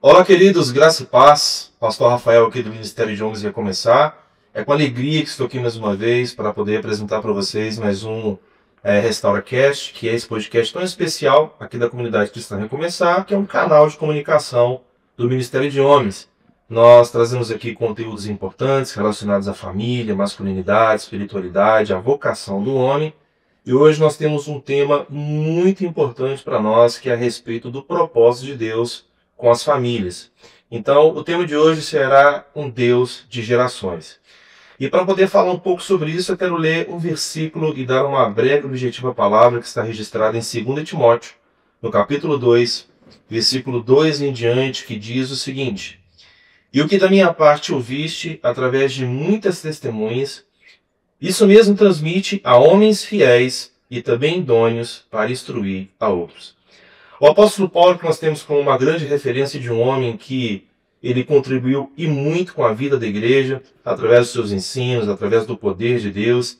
Olá, queridos, graça e paz. Pastor Rafael aqui do Ministério de Homens vai começar. É com alegria que estou aqui mais uma vez para poder apresentar para vocês mais um RestauraCast, que é esse podcast tão especial aqui da comunidade Cristã Recomeçar, que é um canal de comunicação do Ministério de Homens. Nós trazemos aqui conteúdos importantes relacionados à família, masculinidade, espiritualidade, à vocação do homem. E hoje nós temos um tema muito importante para nós, que é a respeito do propósito de Deus com as famílias. Então, o tema de hoje será um Deus de gerações. E para poder falar um pouco sobre isso, eu quero ler um versículo e dar uma breve e objetiva palavra que está registrada em 2 Timóteo, no capítulo 2, versículo 2 em diante, que diz o seguinte: E o que da minha parte ouviste, através de muitas testemunhas, isso mesmo transmite a homens fiéis e também idôneos para instruir a outros. O apóstolo Paulo, que nós temos como uma grande referência de um homem que ele contribuiu e muito com a vida da igreja, através dos seus ensinos, através do poder de Deus,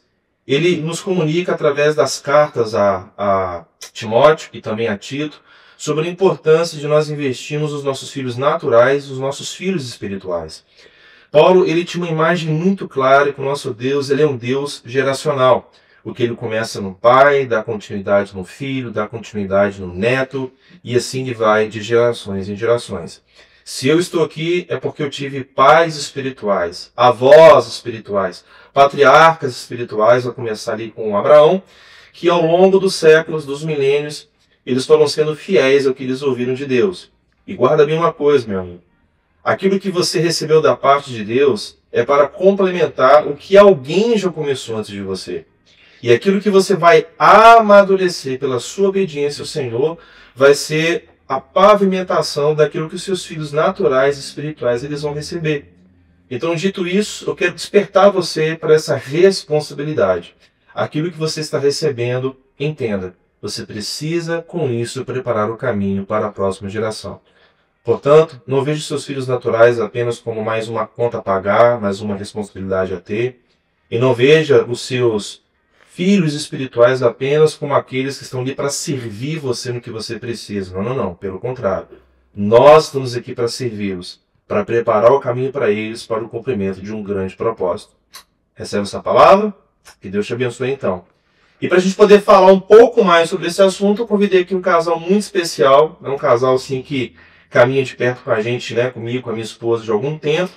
ele nos comunica através das cartas a Timóteo e também a Tito, sobre a importância de nós investirmos nos nossos filhos naturais e os nossos filhos espirituais. Paulo, ele tinha uma imagem muito clara que o nosso Deus, ele é um Deus geracional. O que ele começa no pai, dá continuidade no filho, dá continuidade no neto, e assim ele vai de gerações em gerações. Se eu estou aqui é porque eu tive pais espirituais, avós espirituais, patriarcas espirituais, a começar ali com Abraão, que ao longo dos séculos, dos milênios, eles foram sendo fiéis ao que eles ouviram de Deus. E guarda bem uma coisa, meu amigo. Aquilo que você recebeu da parte de Deus é para complementar o que alguém já começou antes de você. E aquilo que você vai amadurecer pela sua obediência ao Senhor vai ser a pavimentação daquilo que os seus filhos naturais e espirituais eles vão receber. Então, dito isso, eu quero despertar você para essa responsabilidade. Aquilo que você está recebendo, entenda. Você precisa, com isso, preparar o caminho para a próxima geração. Portanto, não veja seus filhos naturais apenas como mais uma conta a pagar, mais uma responsabilidade a ter. E não veja os seus filhos espirituais apenas como aqueles que estão ali para servir você no que você precisa. Não, não, não. Pelo contrário. Nós estamos aqui para servi-los, para preparar o caminho para eles para o cumprimento de um grande propósito. Recebe essa palavra? Que Deus te abençoe então. E para a gente poder falar um pouco mais sobre esse assunto, eu convidei aqui um casal muito especial. É um casal assim que caminha de perto com a gente, né, comigo, com a minha esposa, de algum tempo.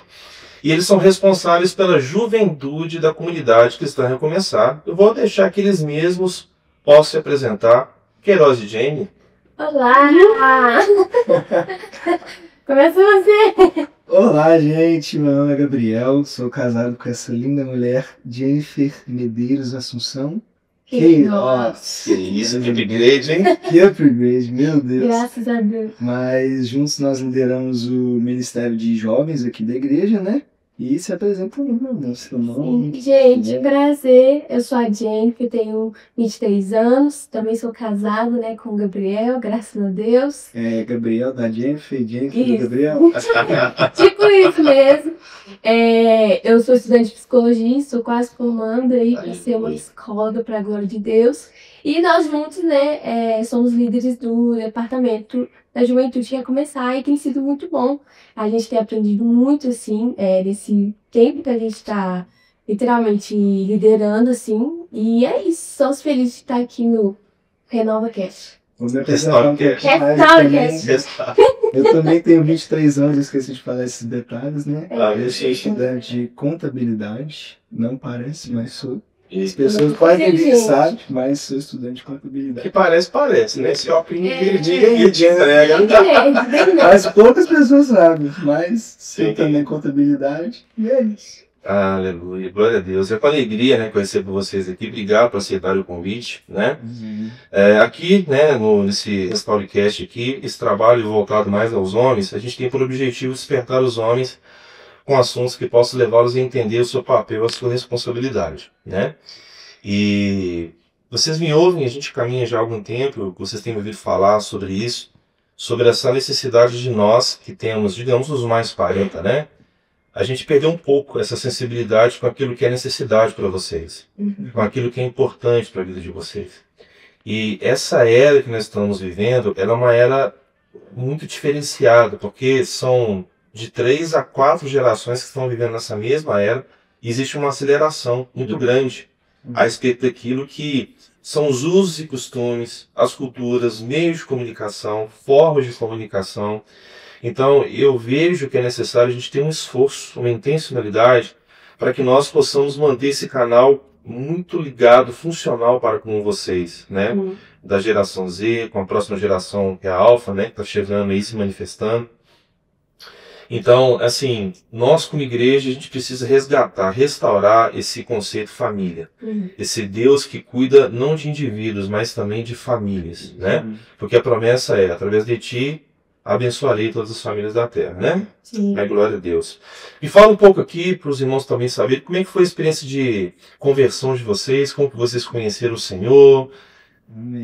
E eles são responsáveis pela juventude da comunidade Cristã Recomeçar. Eu vou deixar que eles mesmos possam se apresentar. Queiroz e Jamie. Olá! Começa você! Olá, gente. Meu nome é Gabriel. Sou casado com essa linda mulher, Jennifer Medeiros Assunção. Nossa! Que isso, que upgrade, hein? Que upgrade, meu Deus. Graças a Deus. Mas juntos nós lideramos o Ministério de Jovens aqui da igreja, né? E se apresenta aí, meu Deus, seu nome. Sim. Gente, prazer. Eu sou a Jennifer, tenho 23 anos. Também sou casado, né, com o Gabriel, graças a Deus. É Gabriel da Jennifer, Jennifer do Isso. Gabriel. Tipo isso mesmo. Eu sou estudante de psicologia, estou quase formando aí para ser uma psicóloga para a glória de Deus. E nós juntos, né, somos líderes do departamento da juventude que ia começar e tem sido muito bom. A gente tem aprendido muito, assim, nesse tempo que a gente está literalmente liderando, assim. E é isso, estamos felizes de estar aqui no RenovaCast. Vou me apresentar um pouquinho mais RestauraCast. também. Eu também tenho 23 anos, esqueci de falar esses detalhes, né? Eu sou Sim. estudante de contabilidade, não parece, mas sou. As E pessoas quase ninguém sabe, mas sou estudante de contabilidade. que parece, né? Esse óculos ninguém Gente, bem Mas poucas pessoas sabem, mas Sim. eu também contabilidade, e é isso. Aleluia, glória a Deus. É com alegria, né, que eu recebo vocês aqui. Obrigado por aceitarem o convite, né? Aqui, né, nesse RestauraCast aqui, esse trabalho voltado mais aos homens, a gente tem por objetivo despertar os homens com assuntos que possam levá-los a entender o seu papel, a sua responsabilidade, né? E vocês me ouvem, a gente caminha já há algum tempo, vocês têm me ouvido falar sobre isso, sobre essa necessidade de nós, que temos, digamos, os mais 40, né? A gente perdeu um pouco essa sensibilidade com aquilo que é necessidade para vocês, com aquilo que é importante para a vida de vocês. E essa era que nós estamos vivendo, ela é uma era muito diferenciado, porque são de 3 a 4 gerações que estão vivendo nessa mesma era, e existe uma aceleração muito grande a respeito daquilo que são os usos e costumes, as culturas, meios de comunicação, formas de comunicação. Então, eu vejo que é necessário a gente ter um esforço, uma intencionalidade, para que nós possamos manter esse canal muito ligado, funcional para com vocês, né? Da geração Z, com a próxima geração, que é a Alfa, né? Que está chegando aí, se manifestando. Então, assim, nós como igreja, a gente precisa resgatar, restaurar esse conceito família. Esse Deus que cuida não de indivíduos, mas também de famílias, né? Porque a promessa é, através de ti, abençoarei todas as famílias da terra, né? Sim. É, glória a Deus. Me fala um pouco aqui, para os irmãos também saberem, como é que foi a experiência de conversão de vocês, como que vocês conheceram o Senhor,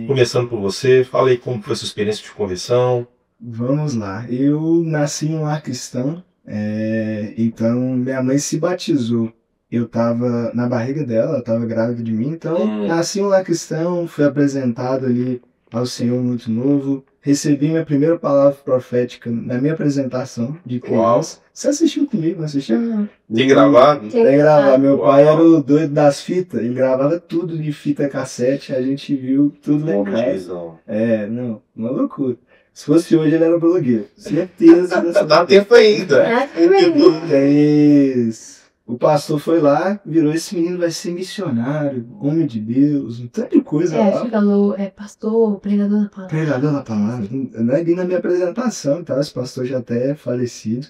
começando por você, fala aí como foi a sua experiência de conversão. Vamos lá. Eu nasci em um lar cristão, então minha mãe se batizou. Eu estava na barriga dela, ela estava grávida de mim, então nasci em um lar cristão, fui apresentado ali ao Senhor muito novo, recebi minha primeira palavra profética na minha apresentação de criança. Você assistiu comigo, não assistiu? Tem gravado? Tem gravado. Meu pai era o doido das fitas, ele gravava tudo de fita cassete, a gente viu tudo lá em casa. Não, uma loucura. Se fosse hoje, ele era blogueiro. Certeza. Dá tempo ainda. O pastor foi lá, virou: esse menino vai ser missionário, homem de Deus, um tanto de coisa lá. Falou, pastor, pregador da palavra. Pregador da palavra. Não é ali na minha apresentação, tá? Esse pastor já até é falecido.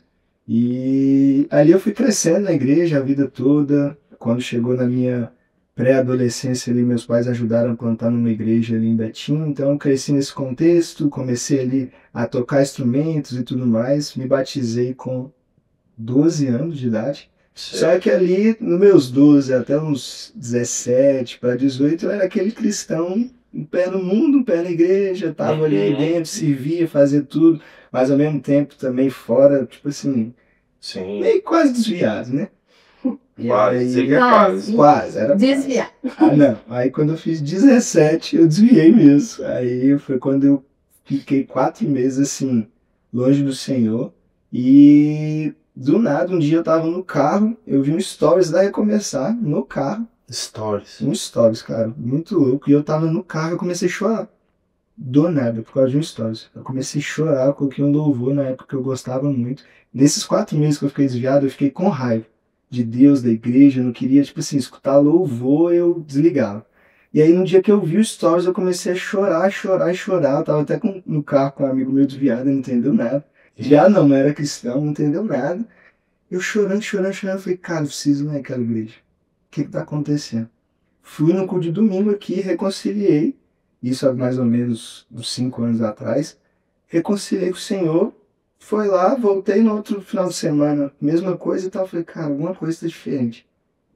E ali eu fui crescendo na igreja a vida toda. Quando chegou na minha pré-adolescência ali, meus pais ajudaram a plantar numa igreja ali em Betim, então eu cresci nesse contexto, comecei ali a tocar instrumentos e tudo mais, me batizei com 12 anos de idade. Só que ali, nos meus 12 até uns 17 para 18, eu era aquele cristão, um pé no mundo, um pé na igreja, tava ali dentro, servia, fazia tudo, mas ao mesmo tempo também fora, tipo assim, meio quase desviado, né? Quase, era desviar. Não, aí quando eu fiz 17, eu desviei mesmo. Aí foi quando eu fiquei 4 meses assim, longe do Senhor. E do nada, um dia eu tava no carro, eu vi um stories da Recomeçar no carro. Um stories, cara, muito louco. E eu tava no carro, eu comecei a chorar. Do nada, por causa de um stories. Eu comecei a chorar, eu coloquei um louvor na época que eu gostava muito. Nesses 4 meses que eu fiquei desviado, eu fiquei com raiva de Deus, da igreja, eu não queria, tipo assim, escutar louvor, eu desligava. E aí no dia que eu vi os stories, eu comecei a chorar, eu tava até no carro com um amigo meu desviado, ele não entendeu nada. Já não era cristão, não entendeu nada. Eu chorando, falei, cara, eu preciso ir naquela igreja. O que tá acontecendo? Fui no culto de domingo aqui, reconciliei, isso há mais ou menos uns 5 anos atrás, reconciliei com o Senhor. Foi lá, voltei no outro final de semana, mesma coisa e tal. Falei, cara, alguma coisa tá diferente.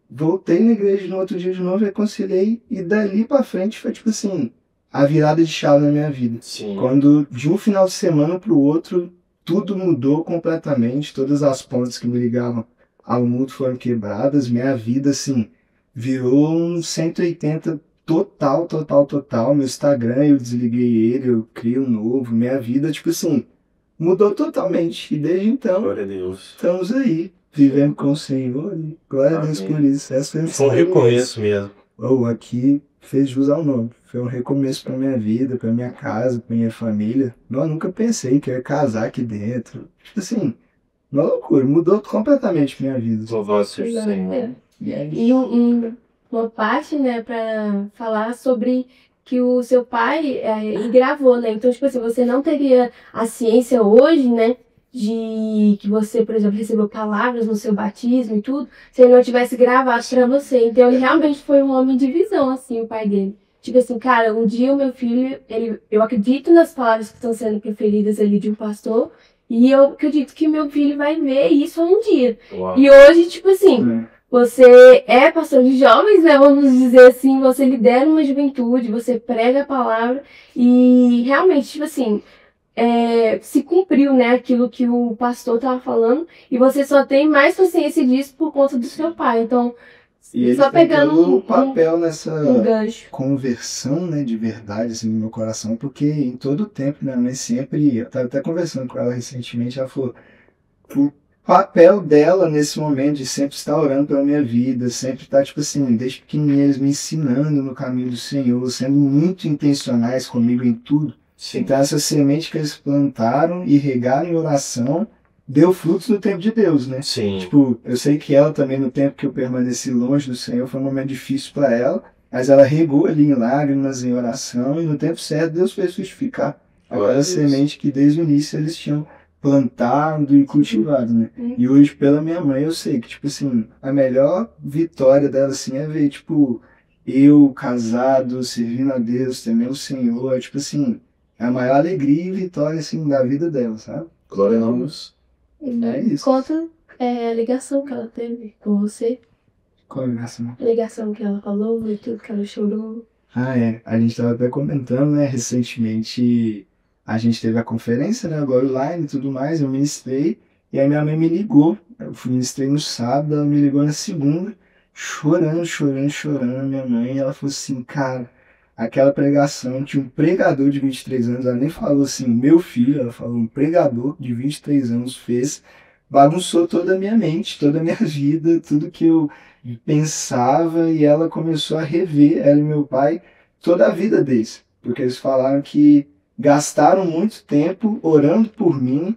Voltei na igreja no outro dia de novo, reconciliei, e dali pra frente foi tipo assim, a virada de chave na minha vida. Quando de um final de semana pro outro, tudo mudou completamente, todas as pontes que me ligavam ao mundo foram quebradas, minha vida assim, virou um 180 total. Meu Instagram, eu desliguei ele, eu criei um novo, minha vida, tipo assim, mudou totalmente. E desde então, glória a Deus, estamos aí, vivendo com o Senhor. E glória a Deus por isso. Foi um recomeço mesmo. Aqui fez jus ao nome. Foi um recomeço para minha vida, para minha casa, para minha família. Eu nunca pensei que eu ia casar aqui dentro. Tipo assim, uma loucura. Mudou completamente minha vida. Louvado seja o Senhor. E uma parte, né, para falar sobre que o seu pai gravou, né? Então, tipo assim, você não teria a ciência hoje, né, de que você, por exemplo, recebeu palavras no seu batismo e tudo, se ele não tivesse gravado para você. Então, ele realmente foi um homem de visão, assim, o pai dele. Tipo assim, cara, um dia o meu filho, eu acredito nas palavras que estão sendo proferidas ali de um pastor, e eu acredito que meu filho vai ver isso um dia. Uau. E hoje, tipo assim, você é pastor de jovens, né? Vamos dizer assim, você lidera uma juventude, você prega a palavra e realmente, tipo assim, se cumpriu, né, aquilo que o pastor estava falando e você só tem mais consciência disso por conta do seu pai. Então, E ele Só pegando o papel nessa um gancho. conversão, né, de verdade, assim, no meu coração, porque em todo o tempo, minha mãe sempre, eu estava até conversando com ela recentemente, ela falou, o papel dela nesse momento de sempre estar orando pela minha vida, sempre estar, tipo assim, desde pequenininha, eles me ensinando no caminho do Senhor, sendo muito intencionais comigo em tudo. Sim. Então essa semente que eles plantaram e regaram em oração, deu frutos no tempo de Deus, né? Sim. Tipo, eu sei que ela também, no tempo que eu permaneci longe do Senhor, foi um momento difícil para ela, mas ela regou ali em lágrimas, em oração, e no tempo certo Deus fez frutificar aquela semente que desde o início eles tinham plantado e cultivado, né? E hoje, pela minha mãe, eu sei que, tipo assim, a melhor vitória dela, assim, é ver, tipo, eu casado, servindo a Deus, temendo o Senhor, tipo assim, é a maior alegria e vitória, assim, da vida dela, sabe? Glória a Deus. É isso. Conta a ligação que ela teve com você. Qual a ligação? A ligação que ela falou e tudo que ela chorou. Ah, é. A gente tava até comentando, né? Recentemente a gente teve a conferência, né? Agora online e tudo mais, eu ministrei. E aí minha mãe me ligou. Eu ministrei no sábado, ela me ligou na segunda, chorando, minha mãe. E ela falou assim, cara, aquela pregação, tinha um pregador de 23 anos, ela nem falou assim, meu filho, ela falou, um pregador de 23 anos fez, bagunçou toda a minha mente, toda a minha vida, tudo que eu pensava, e ela começou a rever, ela e meu pai, toda a vida deles, porque eles falaram que gastaram muito tempo orando por mim,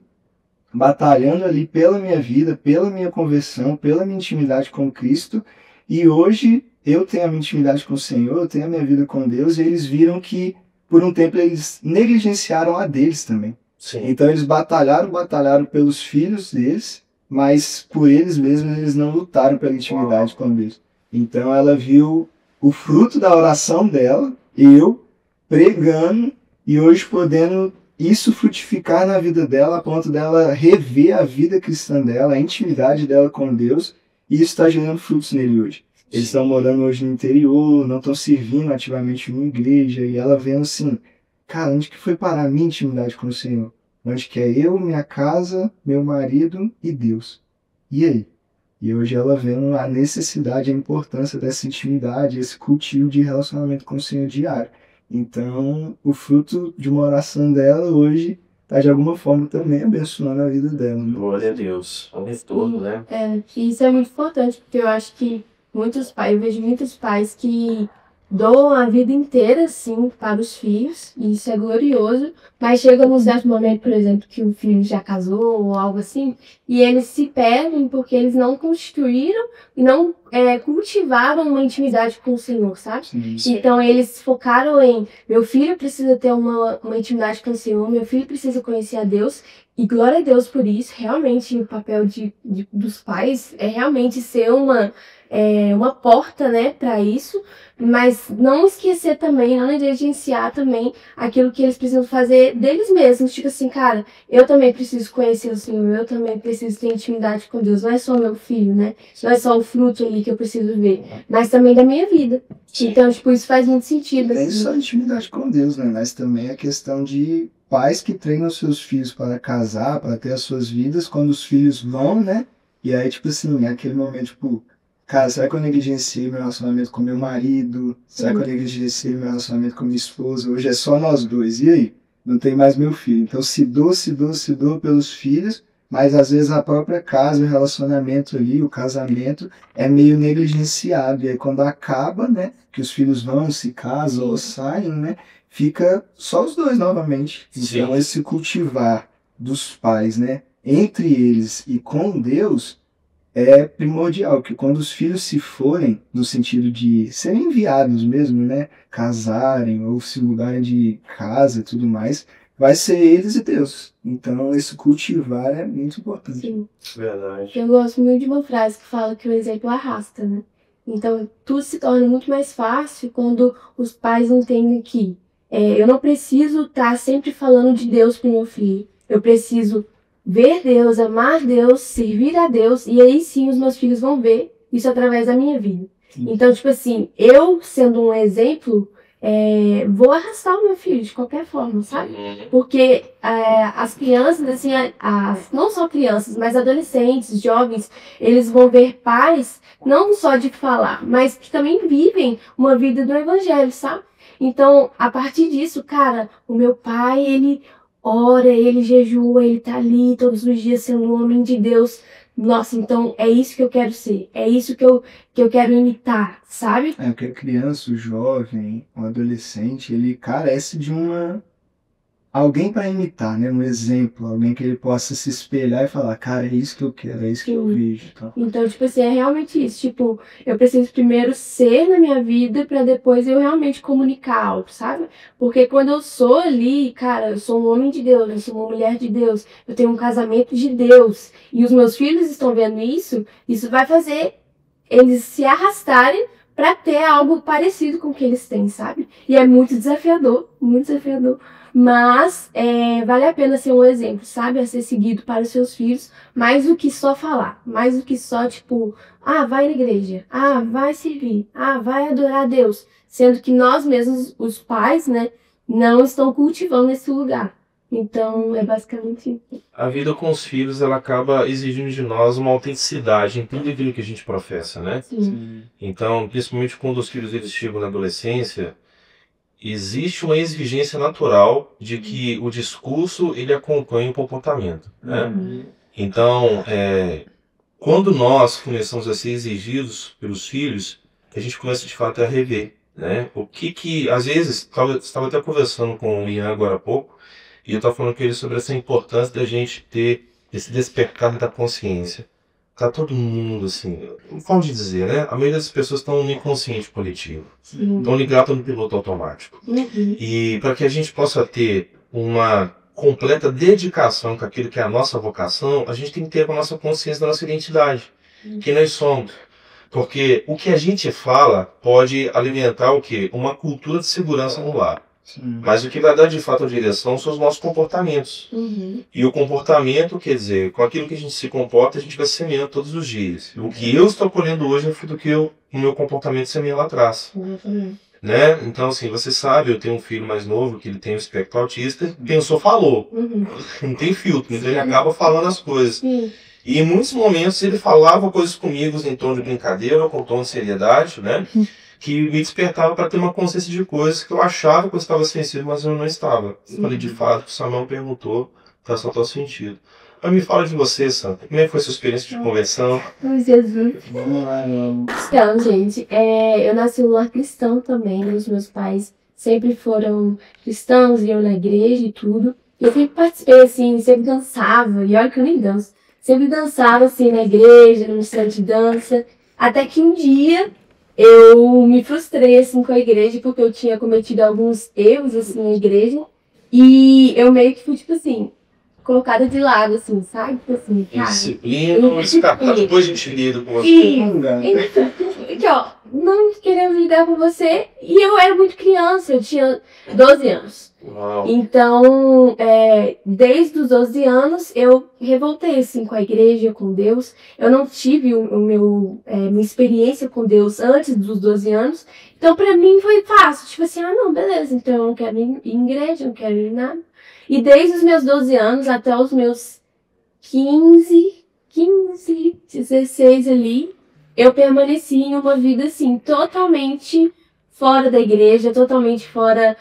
batalhando ali pela minha vida, pela minha conversão, pela minha intimidade com Cristo, e hoje eu tenho a minha intimidade com o Senhor, eu tenho a minha vida com Deus, e eles viram que por um tempo eles negligenciaram a deles também. Sim. Então eles batalharam pelos filhos deles, mas por eles mesmos eles não lutaram pela intimidade com Deus. Então ela viu o fruto da oração dela, eu pregando, e hoje podendo isso frutificar na vida dela, a ponto dela rever a vida cristã dela, a intimidade dela com Deus, e isso está gerando frutos nele hoje. Eles estão morando hoje no interior, não estão servindo ativamente numa igreja, e ela vendo assim, cara, onde que foi parar a minha intimidade com o Senhor? Onde que é eu, minha casa, meu marido e Deus? E aí? E hoje ela vendo a necessidade, a importância dessa intimidade, esse cultivo de relacionamento com o Senhor diário. Então, o fruto de uma oração dela hoje está de alguma forma também abençoando a vida dela. Né? Glória a Deus. O retorno, né? E isso é muito importante, porque eu acho que eu vejo muitos pais que doam a vida inteira, sim, para os filhos, e isso é glorioso, mas chega num certo momento, por exemplo, que o filho já casou ou algo assim, e eles se perdem porque eles não construíram e não cultivaram uma intimidade com o Senhor, sabe? Sim. Então eles focaram em, meu filho precisa ter uma intimidade com o Senhor, meu filho precisa conhecer a Deus, e glória a Deus por isso. Realmente o papel dos pais é realmente ser uma porta, né, para isso, mas não esquecer também, não negligenciar também aquilo que eles precisam fazer deles mesmos, tipo assim, cara, eu também preciso conhecer o Senhor, eu também preciso ter intimidade com Deus, não é só o meu filho, né, não é só o fruto ali que eu preciso ver, mas também da minha vida. Então, tipo, isso faz muito sentido. Nem Assim. só intimidade com Deus, né, mas também a questão de pais que treinam seus filhos para casar, para ter as suas vidas, quando os filhos vão, né, e aí, tipo assim, é aquele momento, tipo, cara, será que eu negligenciei meu relacionamento com meu marido? Será que eu negligenciei meu relacionamento com minha esposa? Hoje é só nós dois. E aí? Não tem mais meu filho. Então se doa pelos filhos, mas às vezes a própria casa, o relacionamento ali, o casamento, é meio negligenciado. E aí quando acaba, né, que os filhos vão, se casam ou saem, né, fica só os dois novamente. Sim. Então esse cultivar dos pais, né, entre eles e com Deus, é primordial, que quando os filhos se forem, no sentido de serem enviados mesmo, né, casarem ou se mudarem de casa e tudo mais, vai ser eles e Deus. Então esse cultivar é muito importante. Sim. Verdade. Eu gosto muito de uma frase que fala que o exemplo arrasta, né? Então tudo se torna muito mais fácil quando os pais entendem que eu não preciso estar sempre falando de Deus para o meu filho. Eu preciso ver Deus, amar Deus, servir a Deus, e aí sim os meus filhos vão ver isso através da minha vida. Então, tipo assim, eu sendo um exemplo, vou arrastar o meu filho de qualquer forma, sabe? Porque as crianças, assim, não só crianças, mas adolescentes, jovens, eles vão ver pais, não só de falar, mas que também vivem uma vida do evangelho, sabe? Então, a partir disso, cara, o meu pai, ele ora, ele jejua, ele tá ali todos os dias sendo um homem de Deus. Nossa, então é isso que eu quero ser, é isso que eu quero imitar, sabe? Porque a criança, o jovem, o adolescente, ele carece de alguém para imitar, né? Um exemplo, alguém que ele possa se espelhar e falar, cara, é isso que eu quero, é isso que eu vejo. Então, tipo assim, é realmente isso. Tipo, eu preciso primeiro ser na minha vida pra depois eu realmente comunicar algo, sabe? Porque quando eu sou ali, cara, eu sou um homem de Deus, eu sou uma mulher de Deus, eu tenho um casamento de Deus, e os meus filhos estão vendo isso vai fazer eles se arrastarem pra ter algo parecido com o que eles têm, sabe? E é muito desafiador, muito desafiador. Mas vale a pena ser um exemplo, sabe? A ser seguido para os seus filhos, mais do que só falar, mais do que só, tipo, vai na igreja, vai servir, vai adorar a Deus. Sendo que nós mesmos, os pais, né, não estão cultivando esse lugar. Então, é basicamente isso. A vida com os filhos, ela acaba exigindo de nós uma autenticidade em tudo aquilo que a gente professa, né? Sim. Então, principalmente quando os filhos eles chegam na adolescência, existe uma exigência natural de que o discurso ele acompanhe o comportamento, né? Então, quando nós começamos a ser exigidos pelos filhos, a gente começa de fato a rever, né? O que às vezes, estava até conversando com o Ian agora há pouco, e eu estava falando com ele sobre essa importância da gente ter esse despertar da consciência. Tá todo mundo, assim, como de dizer, né? A maioria das pessoas estão no inconsciente coletivo. Estão ligadas no piloto automático. E para que a gente possa ter uma completa dedicação com aquilo que é a nossa vocação, a gente tem que ter a nossa consciência da nossa identidade. Quem nós somos. Porque o que a gente fala pode alimentar o quê? Uma cultura de segurança no lar. Mas o que vai dar de fato a direção são os nossos comportamentos. E o comportamento, quer dizer, com aquilo que a gente se comporta, a gente vai semeando todos os dias. O que eu estou colhendo hoje é fruto do que o meu comportamento semeia lá atrás. Né? Então, assim, você sabe, eu tenho um filho mais novo que ele tem o espectro autista, pensou, falou. Não tem filtro, então ele acaba falando as coisas. E em muitos momentos ele falava coisas comigo em tom de brincadeira ou com tom de seriedade, né? Que me despertava para ter uma consciência de coisas que eu achava que eu estava sensível, mas eu não estava. Eu falei, de fato, o Samuel perguntou, faz total sentido. Mas me fala de você, Santa. Como é que foi a sua experiência de conversão? Jesus. Então, gente, eu nasci num lar cristão também. Os meus pais sempre foram cristãos, iam na igreja e tudo. Eu sempre participei, assim, sempre dançava. E olha que eu nem danço. Sempre dançava, assim, na igreja, no centro de dança. Até que um dia eu me frustrei, assim, com a igreja, porque eu tinha cometido alguns erros, assim, na igreja. E eu meio que fui, tipo assim, colocada de lado, assim, sabe? Tipo assim, cara... Disciplina, depois a gente lida com você. Aqui, ó, não querendo lidar com você. E eu era muito criança, eu tinha 12 anos. Uau. Então, desde os 12 anos, eu revoltei, assim, com a igreja, com Deus. Eu não tive minha experiência com Deus antes dos 12 anos. Então, pra mim, foi fácil. Tipo assim, não, beleza. Então, eu não quero ir em igreja, não quero ir nada. E desde os meus 12 anos até os meus 15, 16 ali, eu permaneci em uma vida, assim, totalmente fora da igreja, totalmente fora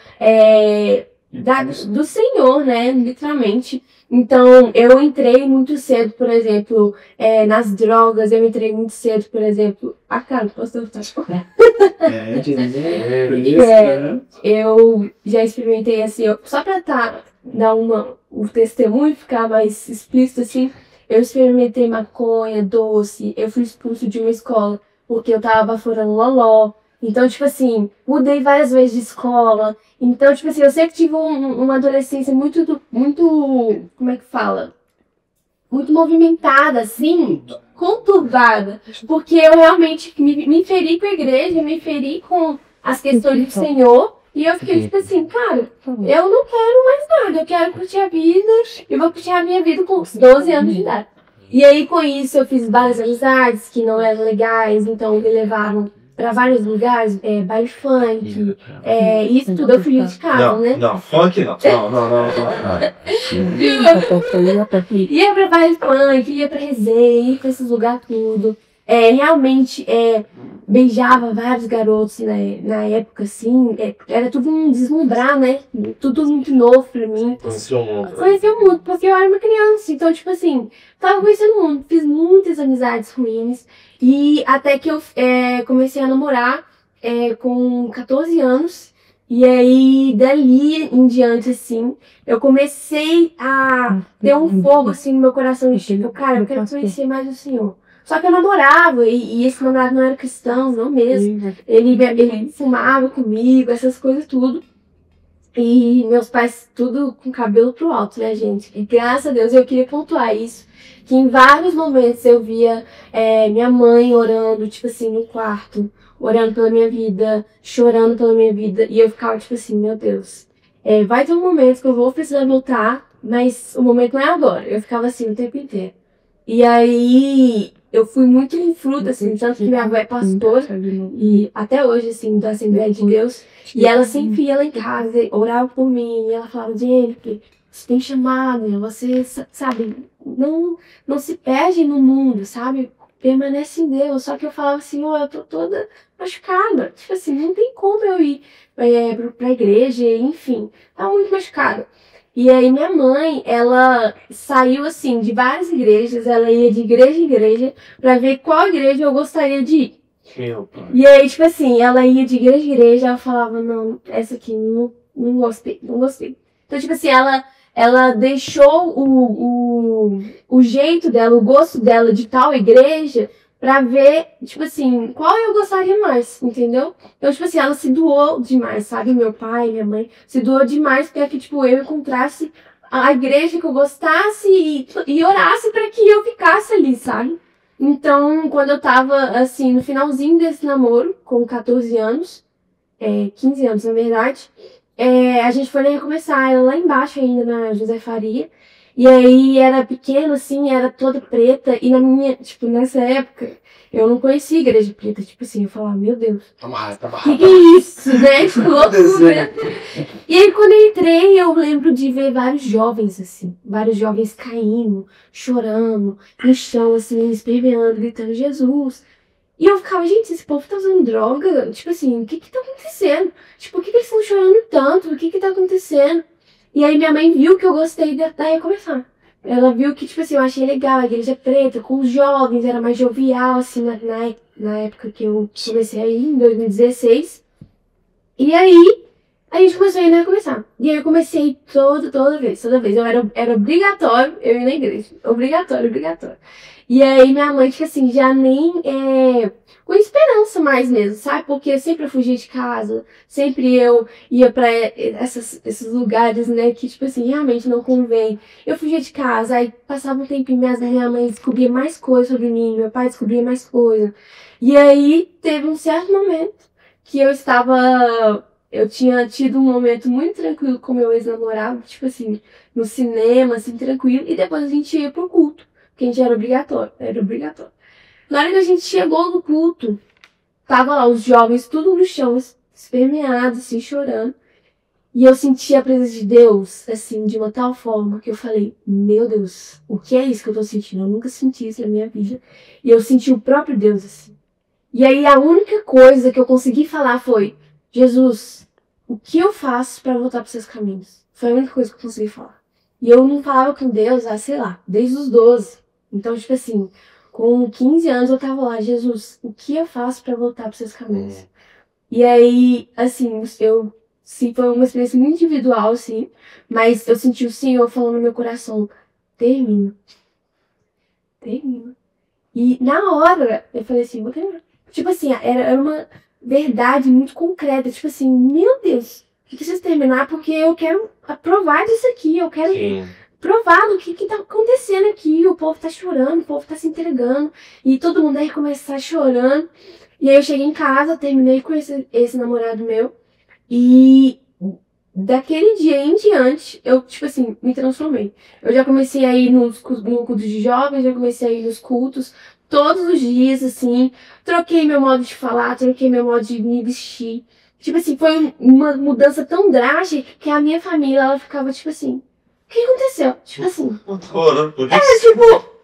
do Senhor, né, literalmente. Então, eu entrei muito cedo, por exemplo, nas drogas, eu entrei muito cedo, por exemplo... cara, posso estar correndo? Eu já experimentei, assim, só pra dar um testemunho, ficar mais explícito, assim, eu experimentei maconha, doce, eu fui expulso de uma escola porque eu tava baforando loló. Então, tipo assim, mudei várias vezes de escola. Então, tipo assim, eu sempre tive uma adolescência muito, como é que fala? Muito movimentada, assim, conturbada. Porque eu realmente me feri com a igreja, me feri com as questões do Senhor. E eu fiquei tipo assim, cara, eu não quero mais nada, eu quero curtir a vida, eu vou curtir a minha vida com 12 anos de idade. E aí com isso eu fiz várias amizades que não eram legais, então me levaram pra vários lugares, baile funk, isso tudo eu fugia de casa, Não, né? não, funk não. Não. Ia pra baile funk, ia pra resenha, ia pra esses lugares tudo. Realmente, beijava vários garotos, né, na época, assim, era tudo um deslumbrar, né? Tudo muito novo pra mim. Conheceu o mundo. Conheci o mundo, porque eu era uma criança, então, tipo assim, tava conhecendo o mundo, fiz muitas amizades ruins, e até que eu comecei a namorar com 14 anos, e aí, dali em diante, assim, eu comecei a ter um fogo, assim, no meu coração, de tipo, cara, eu quero conhecer mais o Senhor. Só que eu namorava, e esse namorado não era cristão, não mesmo. Ele fumava comigo, essas coisas tudo. E meus pais, tudo com cabelo pro alto, né, gente? E graças a Deus eu queria pontuar isso. Que em vários momentos eu via minha mãe orando, tipo assim, no quarto, orando pela minha vida, chorando pela minha vida. E eu ficava, tipo assim, meu Deus, vai ter um momento que eu vou precisar lutar, mas o momento não é agora. Eu ficava assim o tempo inteiro. E aí eu fui muito em fruto, assim, tanto que minha avó é pastora, e até hoje, assim, da Assembleia de Deus. E ela sempre ia lá em casa, orava por mim, e ela falava, Jennifer, você tem chamado, você, sabe, não se perde no mundo, sabe? Permanece em Deus. Só que eu falava assim, eu tô toda machucada. Tipo assim, não tem como eu ir pra igreja, enfim. Tava muito machucada. E aí minha mãe, ela saiu assim de várias igrejas, ela ia de igreja em igreja pra ver qual igreja eu gostaria de ir. E aí, tipo assim, ela ia de igreja em igreja, ela falava, não, essa aqui não gostei, não gostei. Então, tipo assim, ela deixou o jeito dela, o gosto dela de tal igreja pra ver, tipo assim, qual eu gostaria mais, entendeu? Então, tipo assim, ela se doou demais, sabe? Meu pai, minha mãe, se doou demais pra que, tipo, eu encontrasse a igreja que eu gostasse e orasse pra que eu ficasse ali, sabe? Então, quando eu tava, assim, no finalzinho desse namoro, com 14 anos, 15 anos, na verdade, a gente foi recomeçar, ela lá embaixo ainda, na José Faria, e aí era pequeno, assim, era toda preta, e na minha, tipo, nessa época, eu não conhecia igreja preta, tipo assim, eu falava, meu Deus, que é isso, né? Tipo, loucura. E aí, quando eu entrei, eu lembro de ver vários jovens, assim, vários jovens caindo, chorando, no chão, assim, esperneando, gritando, Jesus. E eu ficava, gente, esse povo tá usando droga? Tipo assim, o que que tá acontecendo? Tipo, por que que eles estão chorando tanto? O que que tá acontecendo? E aí minha mãe viu que eu gostei da Recomeçar. Ela viu que, tipo assim, eu achei legal a igreja preta, com os jovens, era mais jovial, assim, na época que eu comecei aí, em 2016. E aí, a gente começou a ir na Recomeçar. E aí eu comecei toda vez. Eu era obrigatório eu ir na igreja. Obrigatório. E aí minha mãe, tipo assim, já nem com esperança mais mesmo, sabe? Porque eu sempre fugia de casa, sempre eu ia pra esses lugares, né, que, tipo assim, realmente não convém. Eu fugia de casa, aí passava um tempinho, minha mãe descobria mais coisas sobre mim, meu pai descobria mais coisas. E aí teve um certo momento que eu tinha tido um momento muito tranquilo com meu ex-namorado, tipo assim, no cinema, assim, tranquilo, e depois a gente ia pro culto, porque a gente era obrigatório. Na hora que a gente chegou no culto, tava lá os jovens tudo no chão, esperneados, assim, chorando, e eu senti a presença de Deus, assim, de uma tal forma que eu falei, meu Deus, o que é isso que eu tô sentindo? Eu nunca senti isso na minha vida. E eu senti o próprio Deus, assim. E aí a única coisa que eu consegui falar foi, Jesus, o que eu faço para voltar para os seus caminhos? Foi a única coisa que eu consegui falar. E eu não falava com Deus, sei lá, desde os 12. Então, tipo assim, com 15 anos eu tava lá, Jesus, o que eu faço para voltar para os seus caminhos? E aí, assim, sim, foi uma experiência muito individual, assim, mas eu senti o Senhor falando no meu coração, termina. E na hora, eu falei assim, vou terminar. Tipo assim, era uma verdade muito concreta. Tipo assim, meu Deus, eu preciso terminar porque eu quero provar disso aqui. Eu quero provar do que tá acontecendo aqui. O povo tá chorando, o povo tá se entregando. E todo mundo aí começar chorando. E aí eu cheguei em casa, terminei com esse namorado meu. E daquele dia em diante, eu, tipo assim, me transformei. Eu já comecei a ir no culto de jovens, já comecei a ir nos cultos. todos os dias, assim. Troquei meu modo de falar, troquei meu modo de me vestir. Tipo assim, foi uma mudança tão drástica que a minha família, ela ficava tipo assim, o que aconteceu? Tipo assim. Tô orando por isso.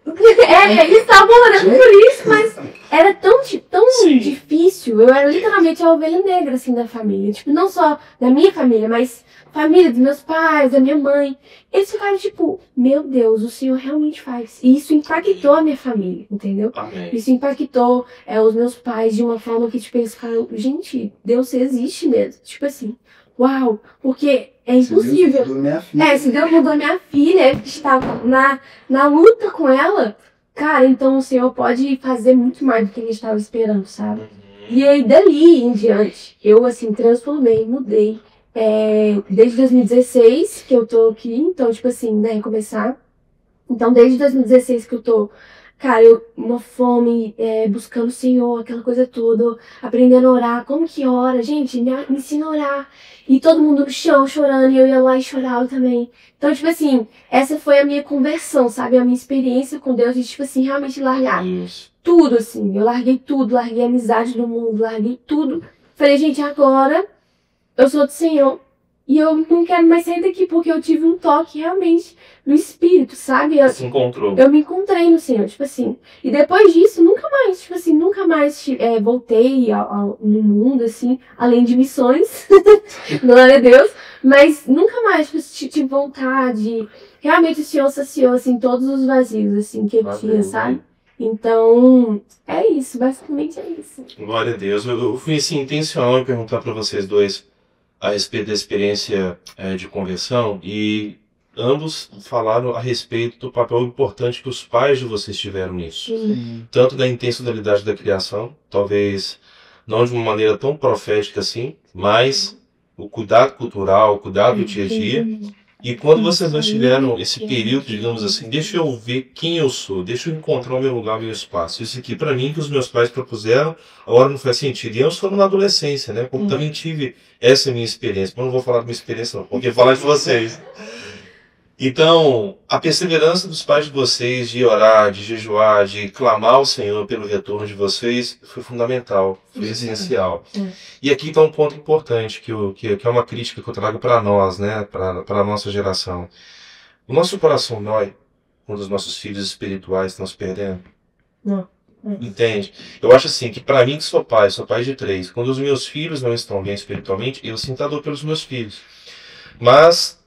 Eles estavam orando por isso, mas era tão Sim. difícil. Eu era literalmente a ovelha negra, assim, da família. Tipo, não só da minha família, mas família dos meus pais, da minha mãe. Eles ficaram tipo, meu Deus, o Senhor realmente faz. E isso impactou a minha família, entendeu? Amém. Isso impactou os meus pais de uma forma que, tipo, eles ficaram, gente, Deus existe mesmo. Tipo assim, uau, porque é impossível. Se Deus mudou minha filha. Se Deus mudou minha filha, eu estava na luta com ela, cara, então o Senhor pode fazer muito mais do que a gente estava esperando, sabe? E aí, dali em diante, eu, assim, transformei, mudei. Desde 2016 que eu tô aqui, então, tipo assim, né, começar. Então, desde 2016 que eu tô, cara, uma fome, buscando o Senhor, aquela coisa toda, aprendendo a orar. Como que ora? Gente, me ensina a orar. E todo mundo no chão chorando, e eu ia lá e chorava também. Então, tipo assim, essa foi a minha conversão, sabe? A minha experiência com Deus de, tipo assim, realmente largar Isso. tudo, assim. Eu larguei tudo, larguei a amizade do mundo, larguei tudo. Falei, gente, agora eu sou do Senhor. E eu não quero mais sair daqui, porque eu tive um toque realmente no espírito, sabe? Se encontrou. Eu me encontrei no Senhor, tipo assim. E depois disso, nunca mais, tipo assim, voltei no mundo, assim, além de missões, glória a Deus, mas nunca mais, tipo, tive vontade. Realmente o Senhor saciou, assim, todos os vazios, assim, que eu tinha, sabe? Então, é isso, basicamente é isso. Glória a Deus. Eu fui, assim, intencional em perguntar para vocês dois a respeito da experiência de conversão, e ambos falaram a respeito do papel importante que os pais de vocês tiveram nisso. Sim. Tanto da intencionalidade da criação, talvez não de uma maneira tão profética assim, mas o cuidado cultural, o cuidado do dia a dia. E quando vocês dois tiveram esse período, digamos assim, deixa eu ver quem eu sou, deixa eu encontrar o meu lugar, o meu espaço. Isso aqui, para mim, que os meus pais propuseram, a hora não faz sentido. E eu sou na adolescência, né? Como também tive essa minha experiência. Mas não vou falar da minha experiência, não, porque falar de vocês. Então, a perseverança dos pais de vocês de orar, de jejuar, de clamar ao Senhor pelo retorno de vocês foi fundamental, foi essencial. E aqui está um ponto importante, que é uma crítica que eu trago para nós, né, para a nossa geração. O nosso coração dói quando os nossos filhos espirituais estão se perdendo. Não. Entende? Eu acho assim, que para mim que sou pai de 3, quando os meus filhos não estão bem espiritualmente, eu sinto a dor pelos meus filhos. Mas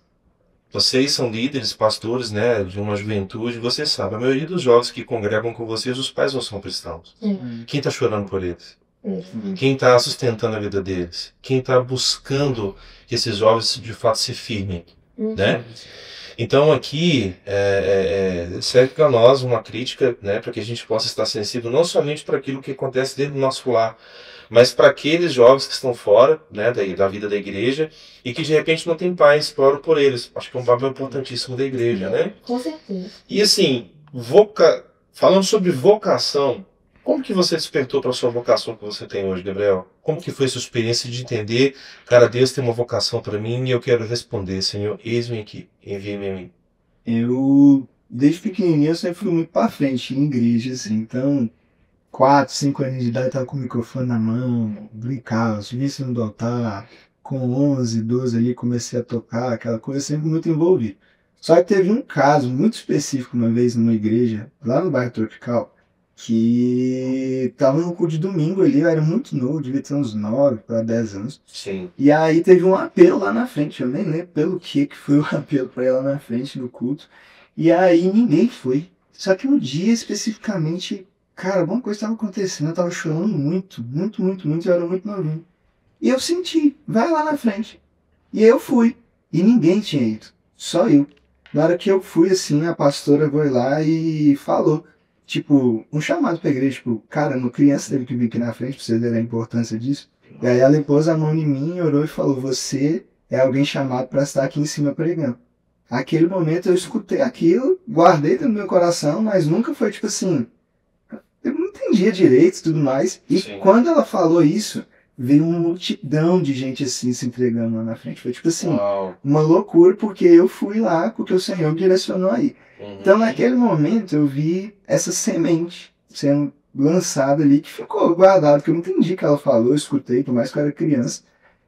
vocês são líderes, pastores, né, de uma juventude, vocês sabem, a maioria dos jovens que congregam com vocês, os pais não são cristãos. Quem está chorando por eles? Quem está sustentando a vida deles? Quem está buscando que esses jovens de fato se firmem? Né? Então aqui serve para nós uma crítica, né, para que a gente possa estar sensível não somente para aquilo que acontece dentro do nosso lar, mas para aqueles jovens que estão fora, né, da vida da igreja e que de repente não tem pais que oram por eles. Acho que é um papel importantíssimo da igreja, né? Com certeza. E assim, falando sobre vocação, como que você despertou para a sua vocação que você tem hoje, Gabriel? Como que foi a sua experiência de entender, cara, Deus tem uma vocação para mim e eu quero responder, Senhor, eis-me aqui, envie-me a mim. Eu, desde pequenininho, eu sempre fui muito para frente em igreja, assim, então 4, 5 anos de idade, eu tava com o microfone na mão, brincava, subia em cima do altar. Com 11, 12 ali, comecei a tocar, aquela coisa, sempre muito envolvido. Só que teve um caso muito específico uma vez numa igreja, lá no bairro Tropical, que tava no culto de domingo ali, eu era muito novo, devia ter uns 9 para 10 anos. Sim. E aí teve um apelo lá na frente, eu nem lembro pelo que foi o apelo para ir lá na frente do culto. E aí ninguém foi. Só que um dia especificamente, cara, alguma coisa estava acontecendo, eu tava chorando muito, eu era muito novinho. E eu senti, vai lá na frente. E eu fui. E ninguém tinha ido, só eu. Na hora que eu fui, assim, a pastora foi lá e falou, tipo, um chamado pra igreja, tipo, cara, uma criança teve que vir aqui na frente pra você ver a importância disso. E aí ela pôs a mão em mim, orou e falou, você é alguém chamado para estar aqui em cima pregando. Aquele momento eu escutei aquilo, guardei dentro do meu coração, mas nunca foi tipo assim, eu não entendia direito e tudo mais. E Sim. Quando ela falou isso, veio uma multidão de gente assim se entregando lá na frente. Foi tipo assim, uma loucura, porque eu fui lá, porque o Senhor me direcionou aí. Então naquele momento eu vi essa semente sendo lançado ali, que ficou guardado, que eu não entendi o que ela falou, eu escutei, por mais que eu era criança.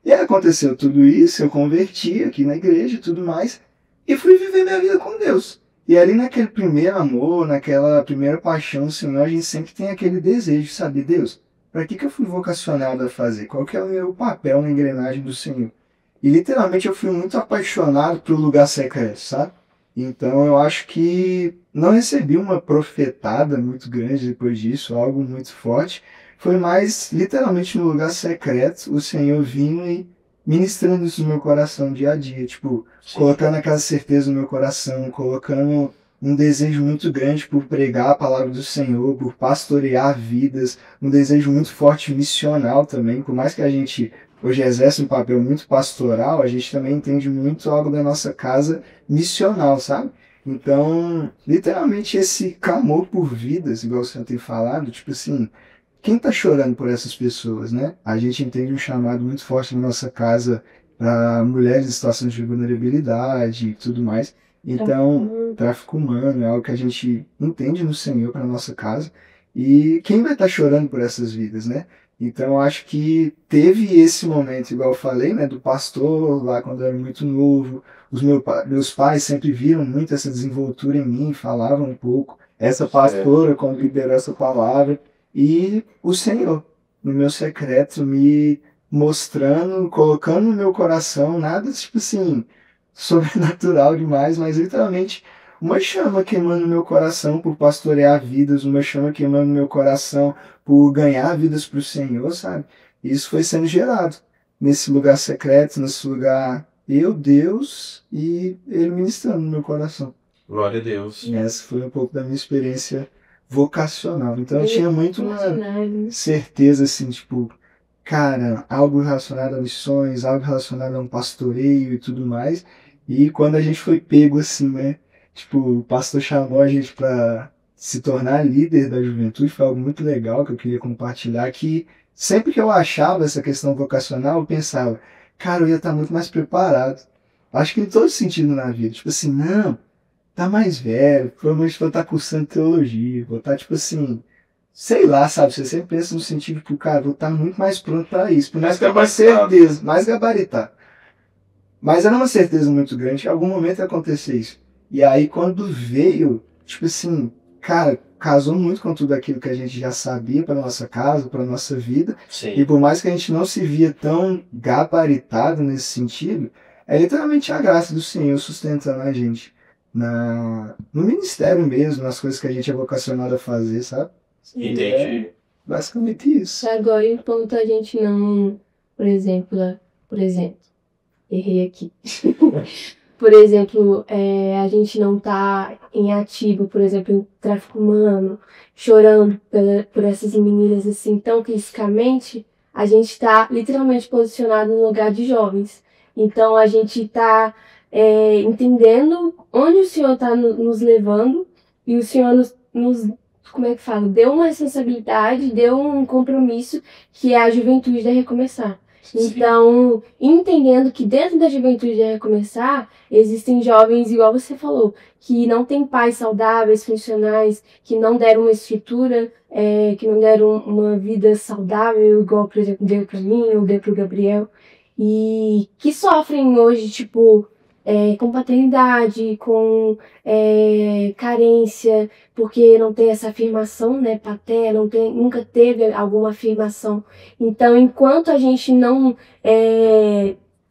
E aí aconteceu tudo isso, eu converti aqui na igreja e tudo mais, e fui viver minha vida com Deus. E ali naquele primeiro amor, naquela primeira paixão do Senhor, a gente sempre tem aquele desejo de saber, Deus, para que eu fui vocacionado a fazer? Qual que é o meu papel na engrenagem do Senhor? E literalmente eu fui muito apaixonado pelo lugar secreto, sabe? Então eu acho que não recebi uma profetada muito grande depois disso, algo muito forte. Foi mais literalmente no lugar secreto, o Senhor vindo e ministrando isso no meu coração dia a dia. Tipo, colocando aquela certeza no meu coração, colocando um desejo muito grande por pregar a palavra do Senhor, por pastorear vidas, um desejo muito forte missional também, por mais que a gente hoje exerce um papel muito pastoral, a gente também entende muito algo da nossa casa missional, sabe? Então, literalmente esse clamor por vidas, igual você tem falado, tipo assim, quem tá chorando por essas pessoas, né? A gente entende um chamado muito forte na nossa casa para mulheres em situações de vulnerabilidade e tudo mais. Então, tráfico humano é algo que a gente entende no Senhor para nossa casa. E quem vai estar chorando por essas vidas, né? Então, eu acho que teve esse momento, igual eu falei, né, do pastor lá quando eu era muito novo. Meus pais sempre viram muito essa desenvoltura em mim, falavam um pouco. Essa pastora, quando liberou essa palavra. E o Senhor, no meu secreto, me mostrando, colocando no meu coração, nada tipo assim, sobrenatural demais, mas literalmente uma chama queimando no meu coração por pastorear vidas, uma chama queimando no meu coração por ganhar vidas para o Senhor, sabe? E isso foi sendo gerado nesse lugar secreto, nesse lugar eu, Deus e Ele ministrando no meu coração. Glória a Deus. E essa foi um pouco da minha experiência vocacional. Então eu tinha muito uma certeza assim, tipo, cara, algo relacionado a missões, algo relacionado a um pastoreio e tudo mais. E quando a gente foi pego assim, né? Tipo, o pastor chamou a gente para se tornar líder da juventude, foi algo muito legal que eu queria compartilhar, que sempre que eu achava essa questão vocacional, eu pensava, cara, eu ia estar muito mais preparado. Acho que em todo sentido na vida. Tipo assim, não, tá mais velho, provavelmente vou estar cursando teologia, vou estar, tipo assim, sei lá, sabe? Você sempre pensa no sentido que, cara, vou estar muito mais pronto para isso. Por mais que eu tenha certeza, mais gabaritado. Mas era uma certeza muito grande que em algum momento ia acontecer isso. E aí, quando veio, tipo assim, cara, casou muito com tudo aquilo que a gente já sabia para nossa casa, para nossa vida. Sim. E por mais que a gente não se via tão gabaritado nesse sentido, é literalmente a graça do Senhor sustentando a gente no ministério mesmo, nas coisas que a gente é vocacionado a fazer, sabe? Entendi. É basicamente isso. Agora, enquanto a gente não, por exemplo, errei aqui. Por exemplo, a gente não tá em ativo, por exemplo, em tráfico humano, chorando por essas meninas assim tão fisicamente, a gente tá literalmente posicionado no lugar de jovens. Então a gente tá entendendo onde o Senhor tá nos levando e o Senhor nos como é que fala? Deu uma responsabilidade, deu um compromisso que é a juventude da Recomeçar. Então, entendendo que dentro da juventude da Recomeçar, existem jovens, igual você falou, que não têm pais saudáveis, funcionais, que não deram uma estrutura, que não deram uma vida saudável, igual, por exemplo, deu pra mim ou deu pro Gabriel, e que sofrem hoje, tipo, com paternidade, com carência, porque não tem essa afirmação, né, paterna, nunca teve alguma afirmação. Então, enquanto a gente não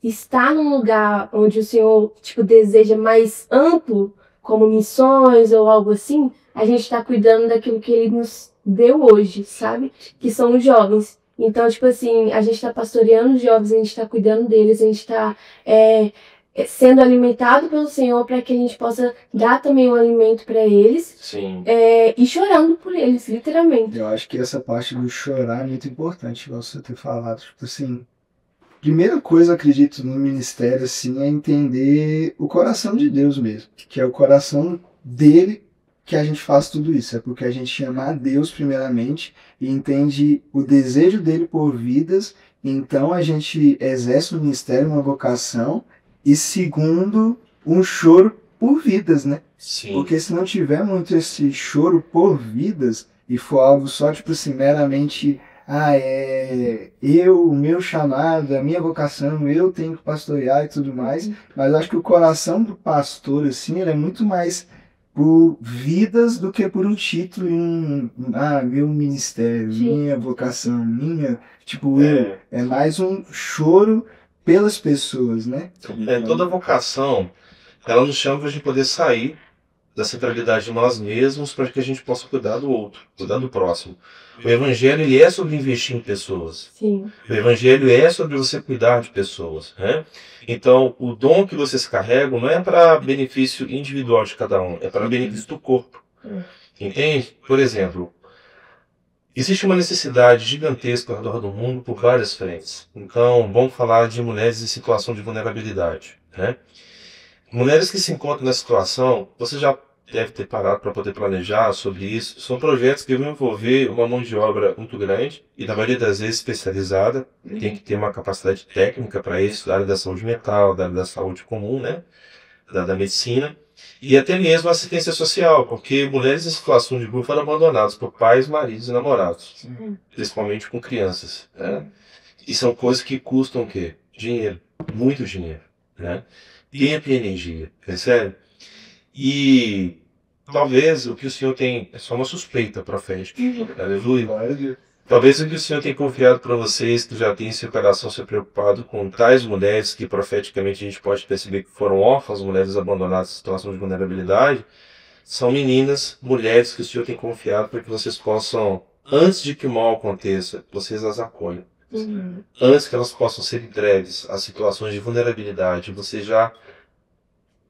está num lugar onde o Senhor, tipo, deseja mais amplo, como missões ou algo assim, a gente está cuidando daquilo que Ele nos deu hoje, sabe? Que são os jovens. Então, tipo assim, a gente está pastoreando os jovens, a gente está cuidando deles, a gente está sendo alimentado pelo Senhor para que a gente possa dar também um alimento para eles. Sim. E chorando por eles, literalmente. Eu acho que essa parte do chorar é muito importante, igual você ter falado. Tipo assim, primeira coisa, eu acredito, no ministério, assim, é entender o coração de Deus mesmo. Que é o coração dele que a gente faz tudo isso. É porque a gente ama a Deus primeiramente e entende o desejo dele por vidas. Então a gente exerce um ministério, uma vocação. E segundo, um choro por vidas, né? Sim. Porque se não tiver muito esse choro por vidas, e for algo só, tipo assim, meramente, o meu chamado, a minha vocação, eu tenho que pastorear e tudo mais, mas eu acho que o coração do pastor, assim, ele é muito mais por vidas do que por um título e meu ministério, Sim. minha vocação, é mais um choro pelas pessoas, né? Toda vocação, ela nos chama para a gente poder sair da centralidade de nós mesmos para que a gente possa cuidar do outro, cuidar do próximo. O evangelho, ele é sobre investir em pessoas. Sim. O evangelho é sobre você cuidar de pessoas, né? Então, o dom que vocês carregam não é para benefício individual de cada um, é para benefício do corpo. Entende? Por exemplo, existe uma necessidade gigantesca ao redor do mundo por várias frentes. Então, vamos falar de mulheres em situação de vulnerabilidade, né? Mulheres que se encontram nessa situação, você já deve ter parado para poder planejar sobre isso. São projetos que vão envolver uma mão de obra muito grande e, na maioria das vezes, especializada. Tem que ter uma capacidade técnica para isso, da área da saúde mental, da área da saúde comum, né? Da medicina. E até mesmo assistência social, porque mulheres em situação de rua foram abandonadas por pais, maridos e namorados, principalmente com crianças, né? E são coisas que custam o quê? Dinheiro, muito dinheiro, né? Tempo e energia, percebe? E talvez o que o Senhor tem, é só uma suspeita profética, aleluia. Talvez o que o Senhor tem confiado para vocês, que já tem seu coração se preocupado com tais mulheres que profeticamente a gente pode perceber que foram órfãs, mulheres abandonadas em situação de vulnerabilidade, são meninas, mulheres que o Senhor tem confiado para que vocês possam, antes de que o mal aconteça, vocês as acolham. Antes que elas possam ser entregues a situações de vulnerabilidade, vocês já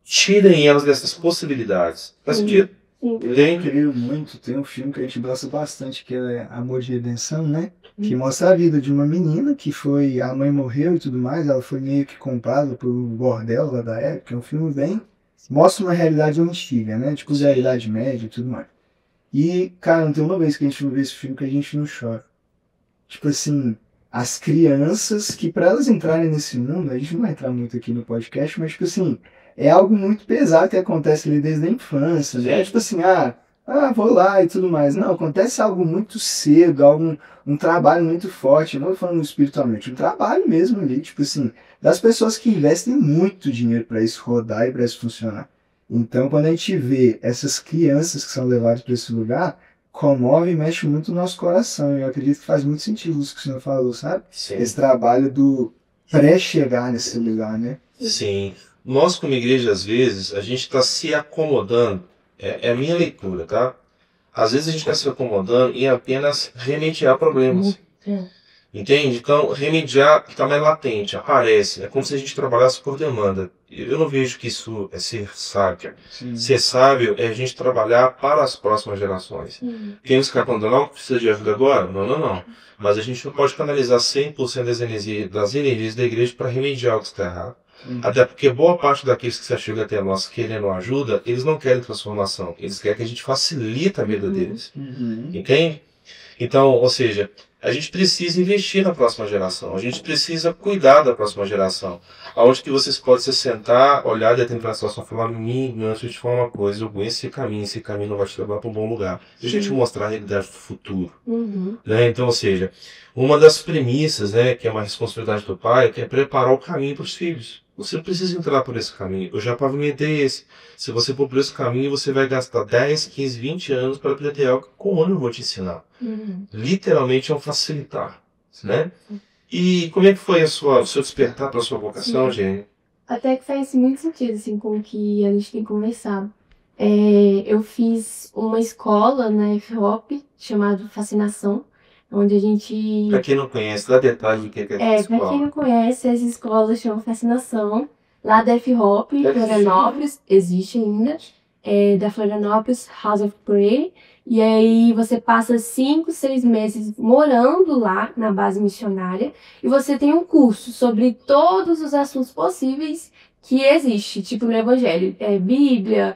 tirem elas dessas possibilidades. Faz sentido? Eu creio muito, tem um filme que a gente gosta bastante, que é Amor de Redenção, né? Que mostra a vida de uma menina que foi, a mãe morreu e tudo mais, ela foi meio que comprada por um bordel lá da época, é um filme bem, mostra uma realidade antiga, né? Tipo, da Idade Média e tudo mais. E, cara, não tem uma vez que a gente não vê esse filme que a gente não chora. Tipo assim, as crianças que para elas entrarem nesse mundo, a gente não vai entrar muito aqui no podcast, mas tipo assim, é algo muito pesado que acontece ali desde a infância, né? Tipo assim, vou lá e tudo mais. Não, acontece algo muito cedo, um trabalho muito forte, não falando espiritualmente, um trabalho mesmo ali, tipo assim, das pessoas que investem muito dinheiro para isso rodar e para isso funcionar. Então, quando a gente vê essas crianças que são levadas para esse lugar, comove e mexe muito no nosso coração. E eu acredito que faz muito sentido isso que o senhor falou, sabe? Sim. Esse trabalho do pré-chegar nesse lugar, né? Sim. Nós, como igreja, às vezes, a gente está se acomodando, é a minha leitura, tá? Às vezes a gente está se acomodando em apenas remediar problemas. Entende? Então, remediar que está mais latente, aparece. É como se a gente trabalhasse por demanda. Eu não vejo que isso é ser sábio. Ser sábio é a gente trabalhar para as próximas gerações. Temos que abandonar o que precisa de ajuda agora? Não. Mas a gente não pode canalizar 100% das energias da igreja para remediar o que está errado. Até porque boa parte daqueles que se achegam até nós querendo ajuda, eles não querem transformação. Eles querem que a gente facilite a vida deles. Entende? Então, ou seja, a gente precisa investir na próxima geração. A gente precisa cuidar da próxima geração. Aonde que vocês podem se sentar, olhar determinada situação e falar: menino, antes de te falar uma coisa, eu conheço esse caminho não vai te levar para um bom lugar. Deixa eu te mostrar a realidade do futuro. Né? Então, ou seja, uma das premissas, né, que é uma responsabilidade do pai, que é preparar o caminho para os filhos. Você não precisa entrar por esse caminho. Eu já pavimentei esse. Se você for por esse caminho, você vai gastar 10, 15, 20 anos para aprender algo que com um ano eu vou te ensinar. Literalmente é um facilitar. Né? E como é que foi o seu despertar para a sua vocação, Jenny? Até que faz muito sentido assim, com o que a gente tem conversado. Eu fiz uma escola na FHOP chamada Fascinação, onde a gente... Para quem não conhece, dá detalhe do que é essa escola. Para quem não conhece, essa escola chama Fascinação, lá da FHOP, Florianópolis, existe ainda, da Florianópolis House of Prayer, e aí você passa 5, 6 meses morando lá na base missionária, e você tem um curso sobre todos os assuntos possíveis que existe, tipo no Evangelho, Bíblia,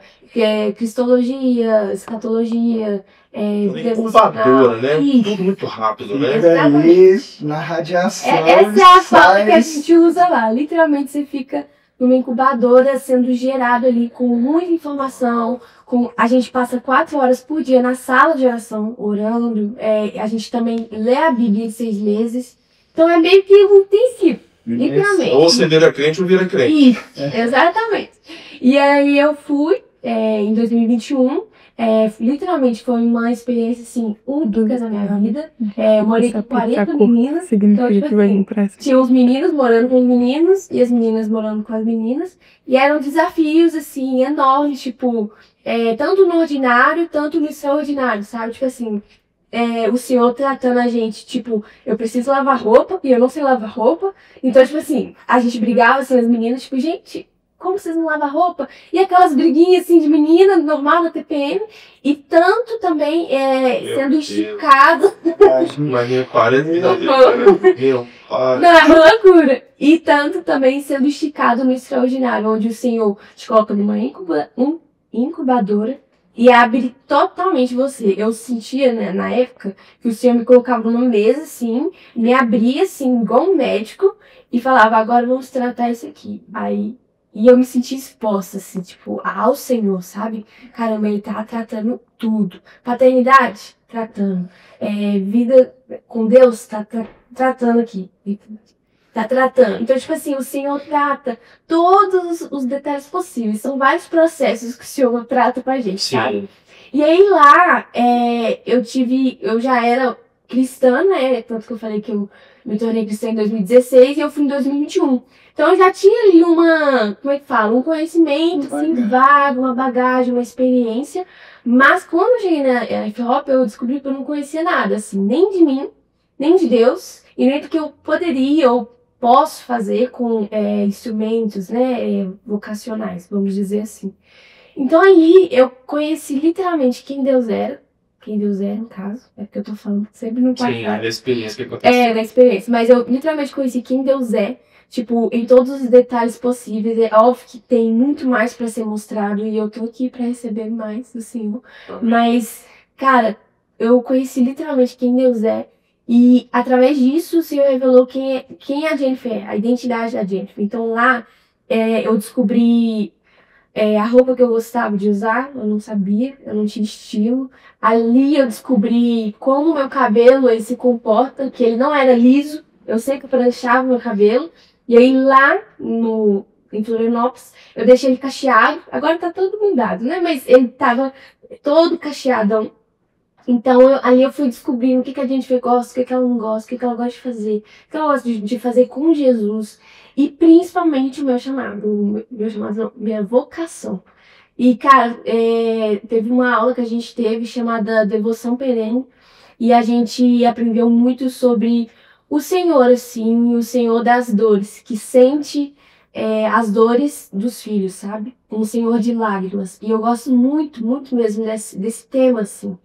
Cristologia, Escatologia, incubadora, né? Tudo muito rápido, né? Exatamente. Na radiação. Essa é a fala que a gente usa lá. Literalmente você fica numa incubadora sendo gerado ali com muita informação. A gente passa 4 horas por dia na sala de oração, orando. A gente também lê a Bíblia em 6 meses. Então é meio que um princípio, literalmente. Ou você vira crente ou vira crente. Isso, exatamente. E aí eu fui em 2021. Literalmente foi uma experiência assim, única na minha vida. Eu morei com 40 meninas. Então, tipo assim, tinha os meninos morando com os meninos e as meninas morando com as meninas. E eram desafios assim, enormes, tipo, tanto no ordinário, tanto no extraordinário, sabe? Tipo assim, o senhor tratando a gente, tipo, eu preciso lavar roupa e eu não sei lavar roupa. Então, tipo assim, a gente brigava assim, as meninas, tipo, gente, como vocês não lavam roupa? E aquelas briguinhas assim de menina, normal na TPM. E tanto também sendo esticado. Mas para de Não, é uma loucura. E tanto também sendo esticado no extraordinário, onde o Senhor te coloca numa incubadora e abre totalmente você. Eu sentia, né, na época, que o Senhor me colocava numa mesa, assim, me abria, assim, igual um médico, e falava, agora vamos tratar isso aqui. E eu me senti exposta, assim, tipo, ao Senhor, sabe? Caramba, Ele tá tratando tudo. Paternidade, tratando. Vida com Deus, tá tratando aqui. Tá tratando. Então, tipo assim, o Senhor trata todos os detalhes possíveis. São vários processos que o Senhor trata pra gente, sabe? E aí lá, eu já era cristã, né? Tanto que eu falei que eu me tornei cristã em 2016 e eu fui em 2021. Então eu já tinha ali um conhecimento, assim, vago, uma bagagem, uma experiência. Mas quando eu cheguei na hip-hop, eu descobri que eu não conhecia nada, assim, nem de mim, nem de Deus, e nem do que eu poderia ou posso fazer com instrumentos, né, vocacionais, vamos dizer assim. Então aí eu conheci literalmente quem Deus era no caso, é porque eu tô falando sempre no passado. Sim, na experiência que aconteceu. Na experiência, mas eu literalmente conheci quem Deus é, tipo, em todos os detalhes possíveis. É óbvio que tem muito mais pra ser mostrado e eu tô aqui pra receber mais do Senhor. Mas, cara, eu conheci literalmente quem Deus é. E através disso o Senhor revelou quem a Jennifer é, a identidade da Jennifer. Então lá eu descobri a roupa que eu gostava de usar, eu não sabia, eu não tinha estilo. Ali eu descobri como o meu cabelo ele se comporta, que ele não era liso, eu sempre pranchava meu cabelo. E aí lá em Florianópolis, eu deixei ele cacheado, agora tá todo mudado, né? Mas ele tava todo cacheadão. Então, ali eu fui descobrindo o que a gente gosta, o que ela não gosta, o que ela gosta de fazer, o que ela gosta de fazer com Jesus. E principalmente o meu chamado, minha vocação. E, cara, teve uma aula que a gente teve chamada Devoção Perene, e a gente aprendeu muito sobre o Senhor, assim, o Senhor das dores, que sente as dores dos filhos, sabe? Um Senhor de lágrimas. E eu gosto muito, muito mesmo desse tema, assim,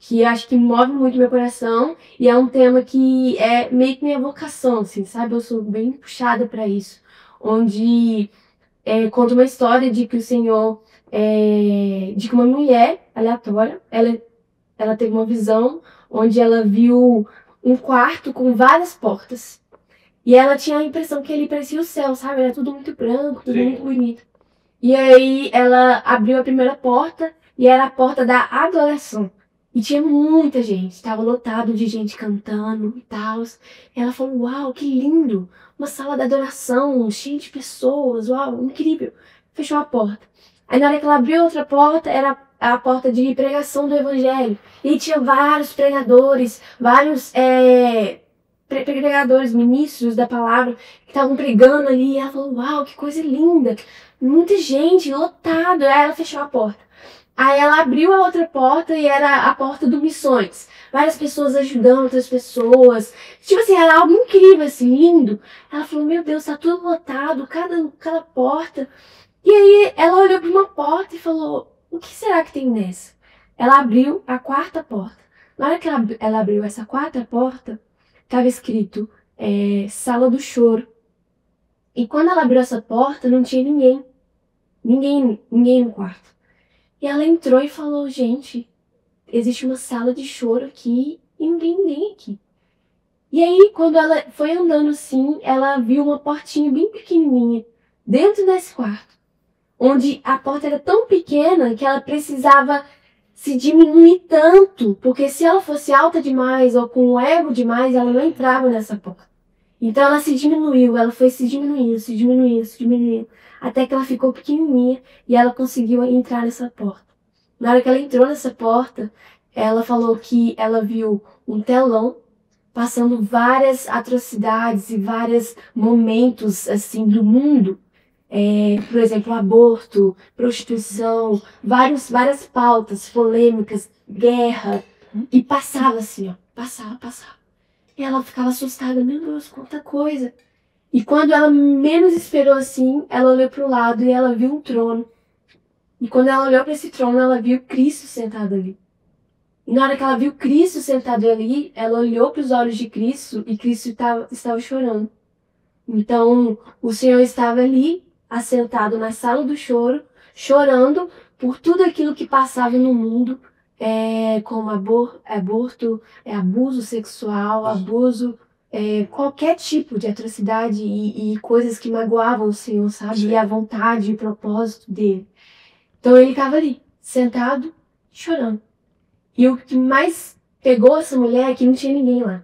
que acho que move muito meu coração e é um tema que é meio que minha vocação, assim, sabe? Eu sou bem puxada para isso, onde conta uma história de que o Senhor, de que uma mulher aleatória, ela teve uma visão onde ela viu um quarto com várias portas e ela tinha a impressão que ele parecia o céu, sabe? Era tudo muito branco, tudo muito bonito. E aí ela abriu a primeira porta e era a porta da adoração. E tinha muita gente, estava lotado de gente cantando e tal. Ela falou, uau, que lindo! Uma sala de adoração, cheia de pessoas, uau, incrível. Fechou a porta. Aí na hora que ela abriu outra porta, era a porta de pregação do evangelho. E tinha vários pregadores, vários pregadores, ministros da palavra, que estavam pregando ali. E ela falou, uau, que coisa linda! Muita gente, lotado. Aí ela fechou a porta. Aí ela abriu a outra porta e era a porta do Missões. Várias pessoas ajudando outras pessoas. Tipo assim, era algo incrível, assim, lindo. Ela falou, meu Deus, tá tudo lotado, cada porta. E aí ela olhou para uma porta e falou, o que será que tem nessa? Ela abriu a quarta porta. Na hora que ela abriu essa quarta porta, estava escrito, Sala do Choro. E quando ela abriu essa porta, não tinha ninguém. Ninguém no quarto. E ela entrou e falou, gente, existe uma sala de choro aqui e ninguém aqui. E aí, quando ela foi andando assim, ela viu uma portinha bem pequenininha dentro desse quarto, onde a porta era tão pequena que ela precisava se diminuir tanto, porque se ela fosse alta demais ou com o ego demais, ela não entrava nessa porta. Então ela se diminuiu, ela foi se diminuindo, até que ela ficou pequenininha e ela conseguiu entrar nessa porta. Na hora que ela entrou nessa porta, ela falou que ela viu um telão passando várias atrocidades e vários momentos assim do mundo. Por exemplo, aborto, prostituição, várias pautas polêmicas, guerra. E passava assim, ó, passava. E ela ficava assustada, meu Deus, quanta coisa. E quando ela menos esperou assim, ela olhou para o lado e ela viu um trono. E quando ela olhou para esse trono, ela viu Cristo sentado ali. E na hora que ela viu Cristo sentado ali, ela olhou para os olhos de Cristo e Cristo estava chorando. Então, o Senhor estava ali, assentado na sala do choro, chorando por tudo aquilo que passava no mundo, como aborto, abuso sexual, abuso, qualquer tipo de atrocidade e coisas que magoavam o Senhor, sabe? Sim. E a vontade e o propósito dele. Então ele estava ali, sentado, chorando. E o que mais pegou essa mulher é que não tinha ninguém lá.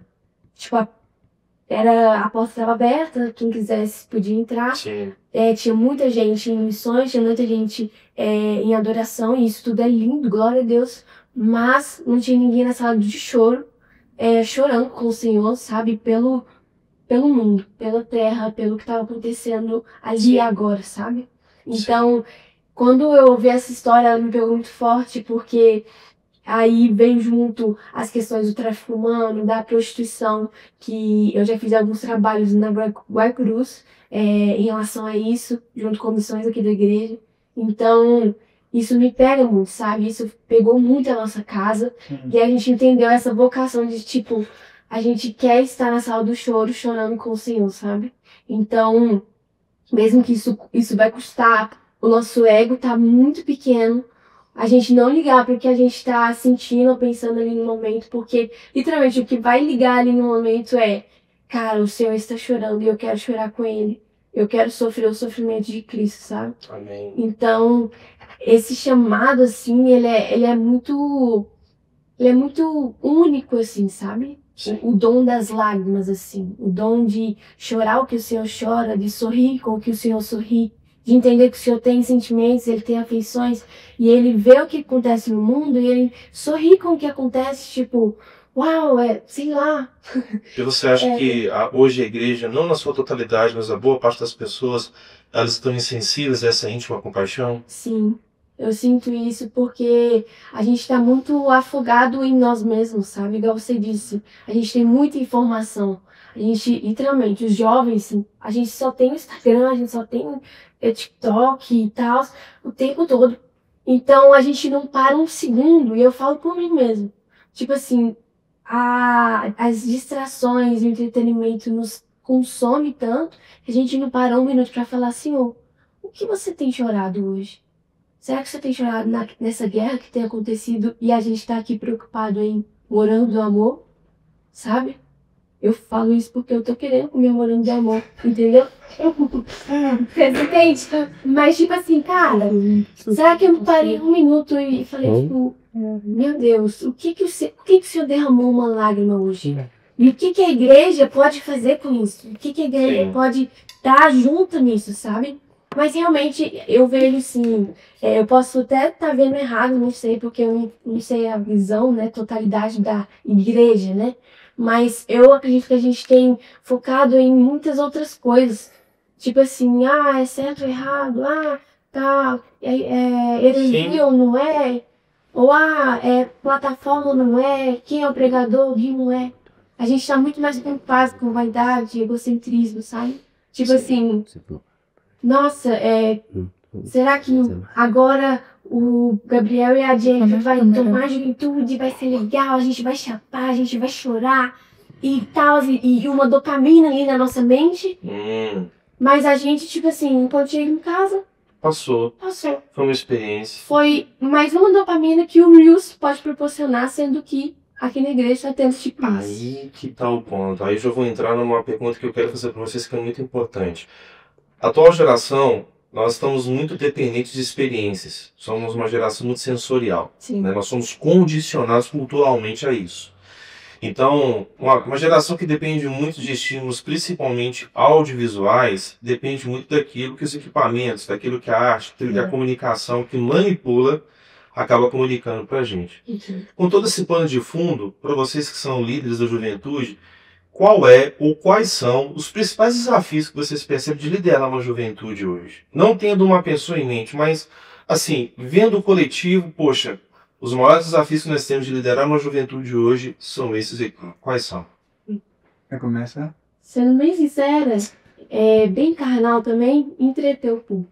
Tipo, a porta estava aberta, quem quisesse podia entrar. Sim. Tinha muita gente em missões, tinha muita gente em adoração, e isso tudo é lindo, glória a Deus. Mas não tinha ninguém na sala de choro, chorando com o Senhor, sabe? Pelo mundo, pela terra, pelo que estava acontecendo ali e agora, sabe? Então, quando eu ouvi essa história, ela me pegou muito forte, porque aí vem junto as questões do tráfico humano, da prostituição, que eu já fiz alguns trabalhos na Guaicurus em relação a isso, junto com missões aqui da igreja. Então, isso me pega muito, sabe? Isso pegou muito a nossa casa. E a gente entendeu essa vocação de, tipo, a gente quer estar na sala do choro, chorando com o Senhor, sabe? Então, mesmo que isso vai custar, o nosso ego tá muito pequeno, a gente não ligar para o que a gente está sentindo ou pensando ali no momento, porque literalmente o que vai ligar ali no momento cara, o Senhor está chorando e eu quero chorar com Ele. Eu quero sofrer o sofrimento de Cristo, sabe? Amém. Então, esse chamado, assim, ele é muito único, assim, sabe? Sim. O dom das lágrimas, assim. O dom de chorar o que o Senhor chora, de sorrir com o que o Senhor sorri, de entender que o Senhor tem sentimentos, Ele tem afeições, e Ele vê o que acontece no mundo, e Ele sorri com o que acontece, tipo, uau, sei lá. E você acha que hoje a igreja, não na sua totalidade, mas a boa parte das pessoas, elas estão insensíveis a essa íntima compaixão? Sim, eu sinto isso porque a gente está muito afogado em nós mesmos, sabe? Igual você disse, a gente tem muita informação. A gente, literalmente, os jovens, a gente só tem o Instagram, a gente só tem TikTok e tal, o tempo todo. Então a gente não para um segundo, e eu falo por mim mesmo. Tipo assim, as distrações, o entretenimento nos consome tanto que a gente não para um minuto para falar, Senhor, o que você tem chorado hoje? Será que você tem chorado nessa guerra que tem acontecido e a gente está aqui preocupado em morango do amor? Sabe? Eu falo isso porque eu tô querendo comer morango de amor, entendeu? Você entende? Mas tipo assim, cara, será que eu parei um minuto e falei, tipo, meu Deus, o que o Senhor derramou uma lágrima hoje? E o que a igreja pode fazer com isso? O que a igreja pode estar junto nisso, sabe? Mas realmente eu vejo assim, eu posso até estar vendo errado, não sei, porque eu não sei a visão, né, totalidade da igreja, né? Mas eu acredito que a gente tem focado em muitas outras coisas. Tipo assim, é certo ou errado, tá, heresia ou não é? Ou plataforma ou não é? Quem é o pregador, quem não é? A gente tá muito mais preocupado com vaidade, egocentrismo, sabe? Tipo assim, nossa, será que agora o Gabriel e a Jennifer vai tomar juventude, vai ser legal, a gente vai chapar, a gente vai chorar e tal, e uma dopamina ali na nossa mente. Mas a gente, tipo assim, quando chega em casa, Passou. Foi uma experiência. Foi mais uma dopamina que o Reels pode proporcionar, sendo que aqui na igreja está tendo tipo isso. Aí que tá o ponto. Aí eu já vou entrar numa pergunta que eu quero fazer para vocês que é muito importante. A atual geração, nós estamos muito dependentes de experiências. Somos uma geração muito sensorial. Sim. Né? Nós somos condicionados culturalmente a isso. Então, uma geração que depende muito de estímulos, principalmente audiovisuais, depende muito daquilo que os equipamentos, daquilo que a arte, daquilo que a comunicação, que manipula, acaba comunicando para a gente. Com todo esse pano de fundo, para vocês que são líderes da juventude, qual é ou quais são os principais desafios que vocês percebem de liderar uma juventude hoje? Não tendo uma pessoa em mente, mas, assim, vendo o coletivo, poxa, os maiores desafios que nós temos de liderar uma juventude hoje são esses aqui. Quais são? Quer começar? Sendo bem sincera, bem carnal também, entreter o público.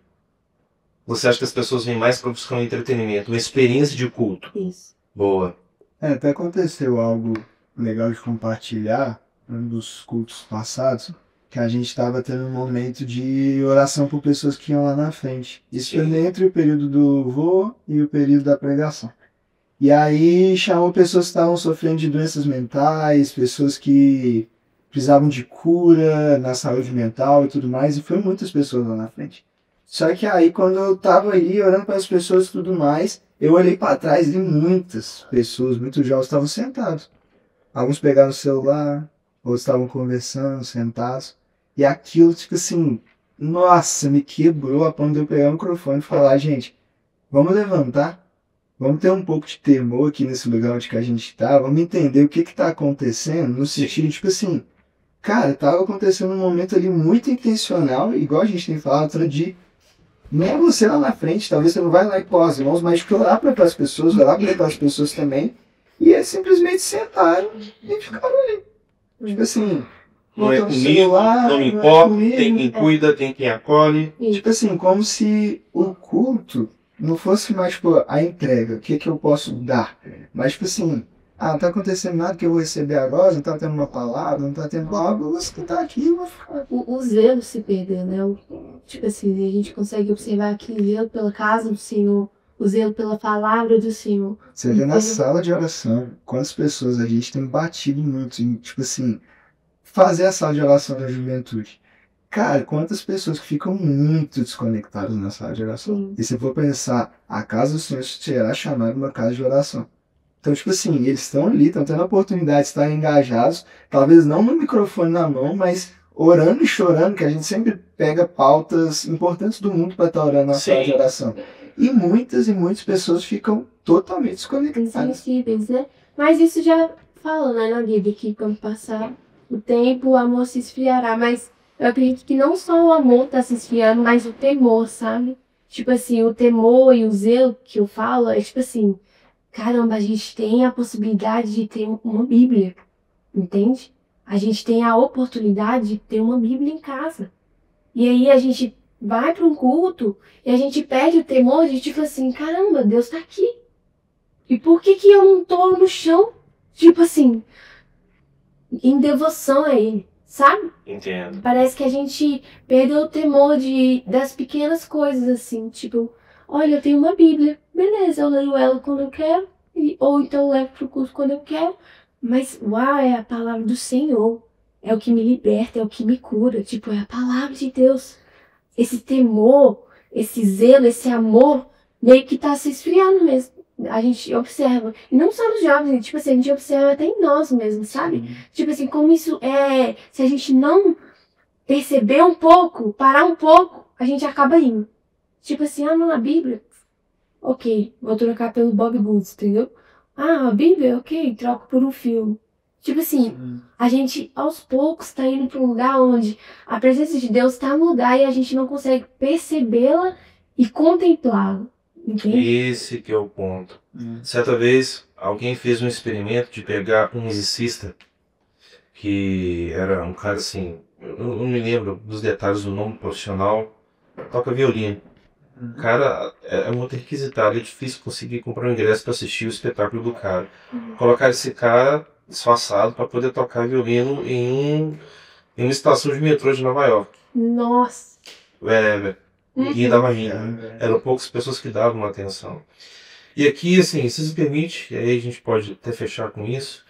Você acha que as pessoas vêm mais para buscar um entretenimento, uma experiência de culto? Isso. Boa. Até aconteceu algo legal de compartilhar um dos cultos passados, que a gente estava tendo um momento de oração por pessoas que iam lá na frente. Isso foi entre o período do louvor e o período da pregação. E aí chamou pessoas que estavam sofrendo de doenças mentais, pessoas que precisavam de cura na saúde mental e tudo mais, e foi muitas pessoas lá na frente. Só que aí quando eu estava ali orando para as pessoas e tudo mais, eu olhei para trás e muitas pessoas, muitos jovens estavam sentados. Alguns pegaram o celular, outros estavam conversando, sentados. E aquilo, tipo assim, nossa, me quebrou a ponto de eu pegar o microfone e falar, gente, vamos levantar, vamos ter um pouco de temor aqui nesse lugar onde que a gente está, vamos entender o que está acontecendo, no sentido, tipo assim, cara, estava acontecendo um momento ali muito intencional, igual a gente tem falado, de não é você lá na frente, talvez você não vai lá e pós, irmãos, mas que orar para as pessoas, orar para as pessoas também, e é simplesmente sentar e ficar ali. Tipo assim, não é comigo, não me importa, tem quem cuida, tem quem acolhe. Tipo assim, como se o culto não fosse mais, tipo, a entrega, o que eu posso dar. Mas, tipo assim, não tá acontecendo nada que eu vou receber agora, não tá tendo uma palavra, não tá tendo algo, você tá aqui, eu vou ficar. O zelo se perdeu, né? Tipo assim, a gente consegue observar aqui o zelo pela casa do Senhor, o zelo pela palavra do Senhor. Você vê na sala de oração, quantas pessoas a gente tem batido muito em, tipo assim, fazer a sala de oração da juventude. Cara, quantas pessoas que ficam muito desconectadas na sala de oração. Sim. E se for pensar, a casa do Senhor será chamada uma casa de oração. Então, tipo assim, eles estão ali, estão tendo a oportunidade de estar engajados, talvez não no microfone na mão, mas orando e chorando, que a gente sempre pega pautas importantes do mundo para estar orando na sala de oração. E muitas pessoas ficam totalmente desconectadas. Insensíveis, né? Mas isso já fala, né, na Bíblia, que quando passar o tempo, o amor se esfriará. Mas eu acredito que não só o amor está se esfriando, mas o temor, sabe? Tipo assim, o temor e o zelo que eu falo é tipo assim, caramba, a gente tem a possibilidade de ter uma Bíblia, entende? A gente tem a oportunidade de ter uma Bíblia em casa. E aí a gente vai para um culto e a gente perde o temor de tipo assim, caramba, Deus tá aqui. E por que eu não tô no chão, tipo assim, em devoção a Ele, sabe? Entendo. Parece que a gente perdeu o temor das pequenas coisas, assim, tipo, olha, eu tenho uma Bíblia, beleza, eu leio ela quando eu quero, ou então eu levo pro culto quando eu quero, mas, uau, é a palavra do Senhor, é o que me liberta, é o que me cura, tipo, é a palavra de Deus. Esse temor, esse zelo, esse amor, meio que tá se esfriando mesmo. A gente observa, e não só nos jovens, tipo assim, a gente observa até em nós mesmos, sabe? Tipo assim, como isso é, se a gente não perceber um pouco, parar um pouco, a gente acaba indo. Tipo assim, não, a Bíblia, ok, vou trocar pelo Bob Goods, entendeu? A Bíblia, ok, troco por um filme. Tipo assim, a gente aos poucos tá indo para um lugar onde a presença de Deus tá no lugar e a gente não consegue percebê-la e contemplá-la. Entende? Esse que é o ponto. Certa vez, alguém fez um experimento de pegar um musicista, que era um cara assim, eu não me lembro dos detalhes do nome profissional, toca violino. O cara é muito requisitado, é difícil conseguir comprar um ingresso para assistir o espetáculo do cara. Colocar esse cara disfarçado para poder tocar violino em uma estação de metrô de Nova York. Nossa! Ninguém dava rindo. Eram poucas pessoas que davam atenção. E aqui, assim, se me permite, e aí a gente pode até fechar com isso.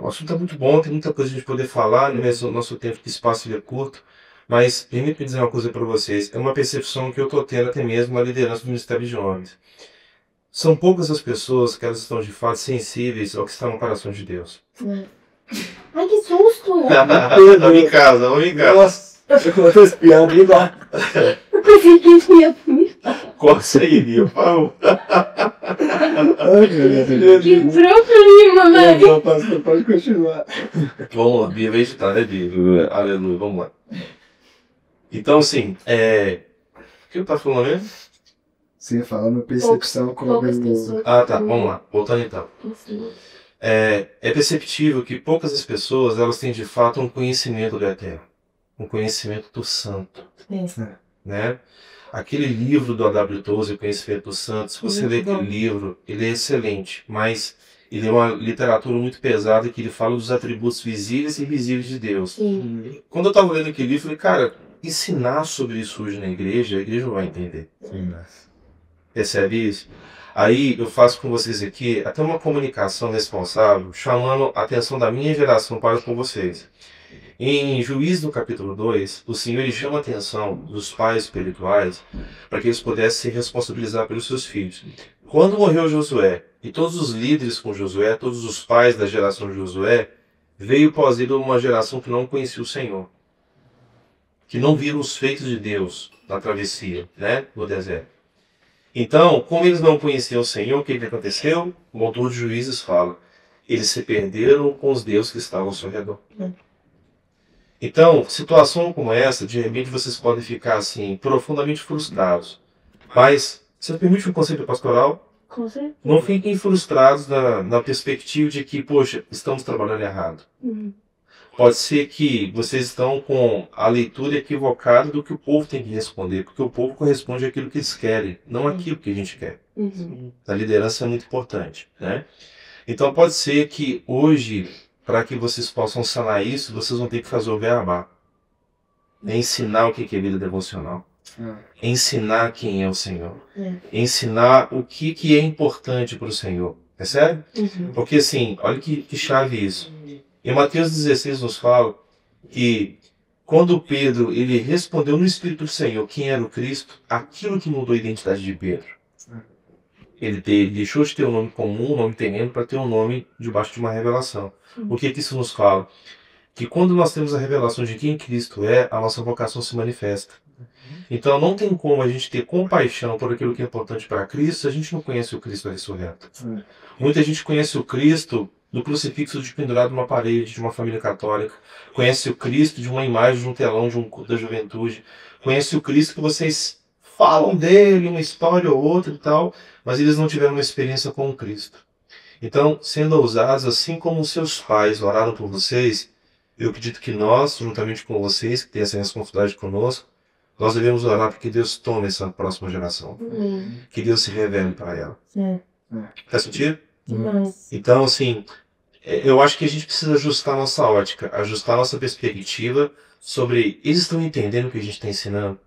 O assunto é muito bom, tem muita coisa a gente poder falar, mas o nosso tempo de espaço é curto. Mas, permite-me dizer uma coisa para vocês, é uma percepção que eu estou tendo até mesmo na liderança do Ministério de Jovens. São poucas as pessoas que elas estão de fato sensíveis ao que está no coração de Deus. Ai, que susto! Vamos em casa, vamos em casa. Nossa, eu tô espiando aí lá. Eu pensei que ia vomitar. Corta aí, Bia, por favor. Ai, Que problema, velho! Não, pastor, pode continuar. Vamos lá, Bia vai editar, né, Bia? Aleluia, vamos lá. Então, assim, o que eu tava falando mesmo? Você ia falar uma percepção como Poucas pessoas. Ah, tá, vamos lá, voltando então. Enfim. É perceptível que poucas das pessoas, elas têm de fato um conhecimento da terra, um conhecimento do santo, né? Aquele livro do A.W. Tozer, O Conhecimento do Santo, se você ler aquele livro, ele é excelente, mas ele é uma literatura muito pesada que ele fala dos atributos visíveis e invisíveis de Deus. Sim. Quando eu estava lendo aquele livro, eu falei, cara, ensinar sobre isso hoje na igreja, a igreja não vai entender. Percebe isso? Aí eu faço com vocês aqui até uma comunicação responsável, chamando a atenção da minha geração para com vocês. Em Juízes no capítulo 2, o Senhor ele chama a atenção dos pais espirituais para que eles pudessem se responsabilizar pelos seus filhos. Quando morreu Josué, e todos os líderes com Josué, todos os pais da geração de Josué, veio pós ele uma geração que não conhecia o Senhor, que não viram os feitos de Deus na travessia, né, no deserto. Então, como eles não conheciam o Senhor, o que aconteceu? O autor de Juízes fala, eles se perderam com os deuses que estavam ao seu redor. Então, situação como essa, de repente vocês podem ficar assim, profundamente frustrados. Mas, você permite um conselho pastoral? Com certeza. Não fiquem frustrados na perspectiva de que, poxa, estamos trabalhando errado. Pode ser que vocês estão com a leitura equivocada do que o povo tem que responder, porque o povo corresponde àquilo que eles querem, não àquilo que a gente quer. A liderança é muito importante, né? Então pode ser que hoje, para que vocês possam sanar isso, vocês vão ter que fazer o beabá. Ensinar o que é vida devocional. Ensinar quem é o Senhor. Ensinar o que é importante para o Senhor. Percebe? Porque assim, olha que chave isso. Em Mateus 16 nos fala que quando Pedro ele respondeu no Espírito do Senhor quem era o Cristo, aquilo que mudou a identidade de Pedro. Ele deixou de ter um nome comum, um nome terreno, para ter um nome debaixo de uma revelação. O que isso nos fala? Que quando nós temos a revelação de quem Cristo é, a nossa vocação se manifesta. Então não tem como a gente ter compaixão por aquilo que é importante para Cristo se a gente não conhece o Cristo ressurreto. Muita gente conhece o Cristo do crucifixo de pendurado numa parede de uma família católica, conhece o Cristo de uma imagem de um telão de um culto da juventude, conhece o Cristo que vocês falam dele, uma história ou outra e tal, mas eles não tiveram uma experiência com o Cristo. Então, sendo ousados, assim como os seus pais oraram por vocês, eu acredito que nós, juntamente com vocês, que têm essa responsabilidade conosco, nós devemos orar para que Deus tome essa próxima geração. Que Deus se revele para ela. Faz sentido? Então, assim, eu acho que a gente precisa ajustar a nossa ótica, ajustar a nossa perspectiva sobre eles estão entendendo o que a gente está ensinando.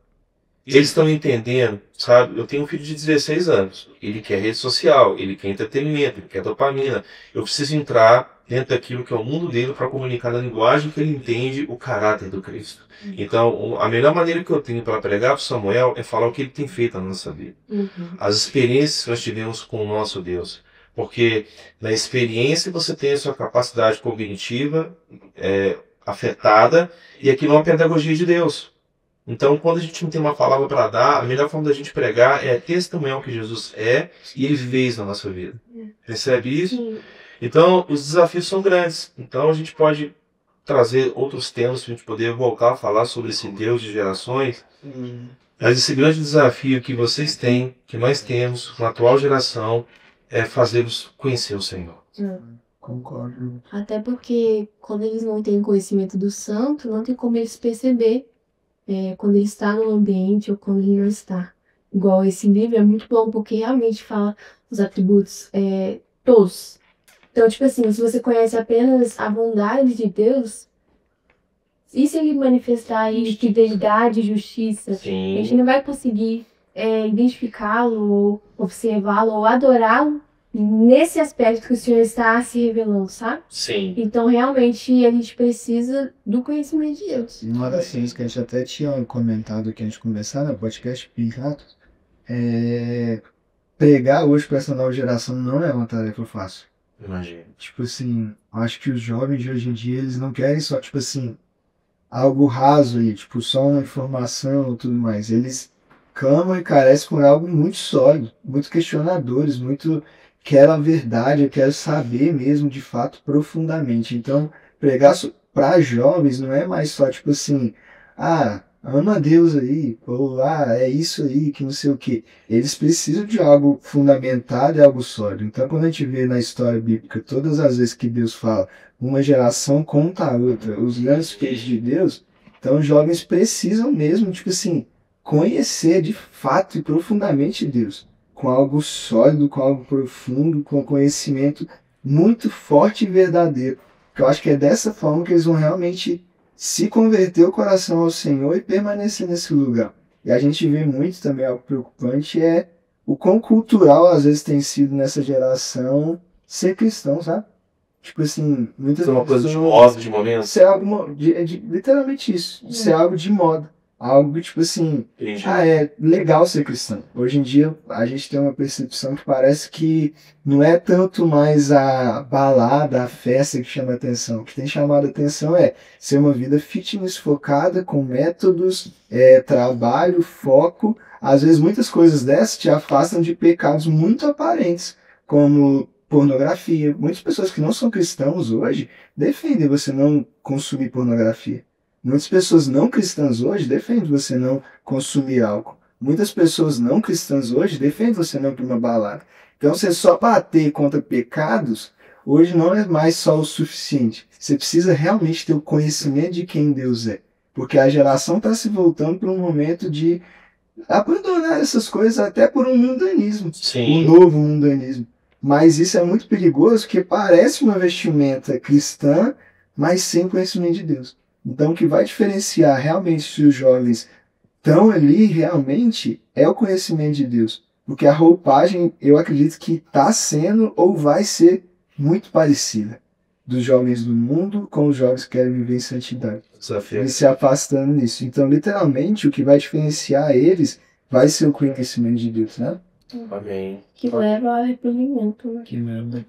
Eles estão entendendo, sabe? Eu tenho um filho de 16 anos, ele quer rede social, ele quer entretenimento, ele quer dopamina. Eu preciso entrar dentro daquilo que é o mundo dele para comunicar na linguagem que ele entende o caráter do Cristo. Então, a melhor maneira que eu tenho para pregar para Samuel é falar o que ele tem feito na nossa vida. As experiências que nós tivemos com o nosso Deus. Porque na experiência você tem a sua capacidade cognitiva afetada e aquilo é uma pedagogia de Deus. Então, quando a gente não tem uma palavra para dar, a melhor forma da gente pregar é testemunhar o que Jesus é e ele fez na nossa vida. Percebe isso? Então, os desafios são grandes. Então, a gente pode trazer outros temas para a gente poder voltar a falar sobre esse Deus de gerações. Mas esse grande desafio que vocês têm, que nós temos na atual geração, é fazê-los conhecer o Senhor. Concordo. Até porque quando eles não têm conhecimento do santo, não tem como eles perceber quando ele está no ambiente ou quando ele não está. Igual esse livro é muito bom porque realmente fala os atributos todos. Então, tipo assim, se você conhece apenas a bondade de Deus, e se ele manifestar aí fidelidade e justiça, a gente não vai conseguir identificá-lo, ou observá-lo, ou adorá-lo nesse aspecto que o Senhor está se revelando, sabe? Sim. Então, realmente, a gente precisa do conhecimento de Deus. Uma das coisas que a gente até tinha comentado que a gente conversar no podcast Pirata, pregar hoje para essa nova geração não é uma tarefa fácil. Imagina. Tipo assim, acho que os jovens de hoje em dia, eles não querem só, tipo assim, algo raso aí, tipo, só uma informação e tudo mais. Eles clamam e carecem por algo muito sólido, muito questionadores, muito quero a verdade, eu quero saber mesmo, de fato, profundamente. Então, pregar para jovens não é mais só, tipo assim, ah, ama a Deus aí, ou ah, é isso aí, que não sei o quê. Eles precisam de algo fundamentado e algo sólido. Então, quando a gente vê na história bíblica, todas as vezes que Deus fala, uma geração contra a outra, os grandes feitos de Deus, então os jovens precisam mesmo, tipo assim, conhecer de fato e profundamente Deus, com algo sólido, com algo profundo, com conhecimento muito forte e verdadeiro. Porque eu acho que é dessa forma que eles vão realmente se converter o coração ao Senhor e permanecer nesse lugar. E a gente vê muito também, algo preocupante, é o quão cultural às vezes tem sido nessa geração ser cristão, sabe? Tipo assim, muitas Isso é uma coisa de pessoas- moda, de momento. Isso é algo literalmente isso. Isso é algo de moda. Algo tipo assim, Entendi. é legal ser cristão. Hoje em dia a gente tem uma percepção que parece que não é tanto mais a balada, a festa que chama atenção. O que tem chamado atenção é ser uma vida fitness focada, com métodos, trabalho, foco. Às vezes muitas coisas dessas te afastam de pecados muito aparentes, como pornografia. Muitas pessoas que não são cristãos hoje defendem você não consumir pornografia. Muitas pessoas não cristãs hoje defendem você não consumir álcool. Muitas pessoas não cristãs hoje defendem você não ir para uma balada. Então, você só bater contra pecados, hoje não é mais só o suficiente. Você precisa realmente ter o conhecimento de quem Deus é. Porque a geração está se voltando para um momento de abandonar essas coisas até por um mundanismo. Sim. Um novo mundanismo. Mas isso é muito perigoso, porque parece uma vestimenta cristã, mas sem conhecimento de Deus. Então, o que vai diferenciar realmente se os jovens estão ali realmente é o conhecimento de Deus. Porque a roupagem, eu acredito que está sendo ou vai ser muito parecida dos jovens do mundo com os jovens que querem viver em santidade. Desafio. Eles se afastando nisso. Então, literalmente, o que vai diferenciar eles vai ser o conhecimento de Deus, né? Amém. Que leva ao arrependimento, né? Que merda.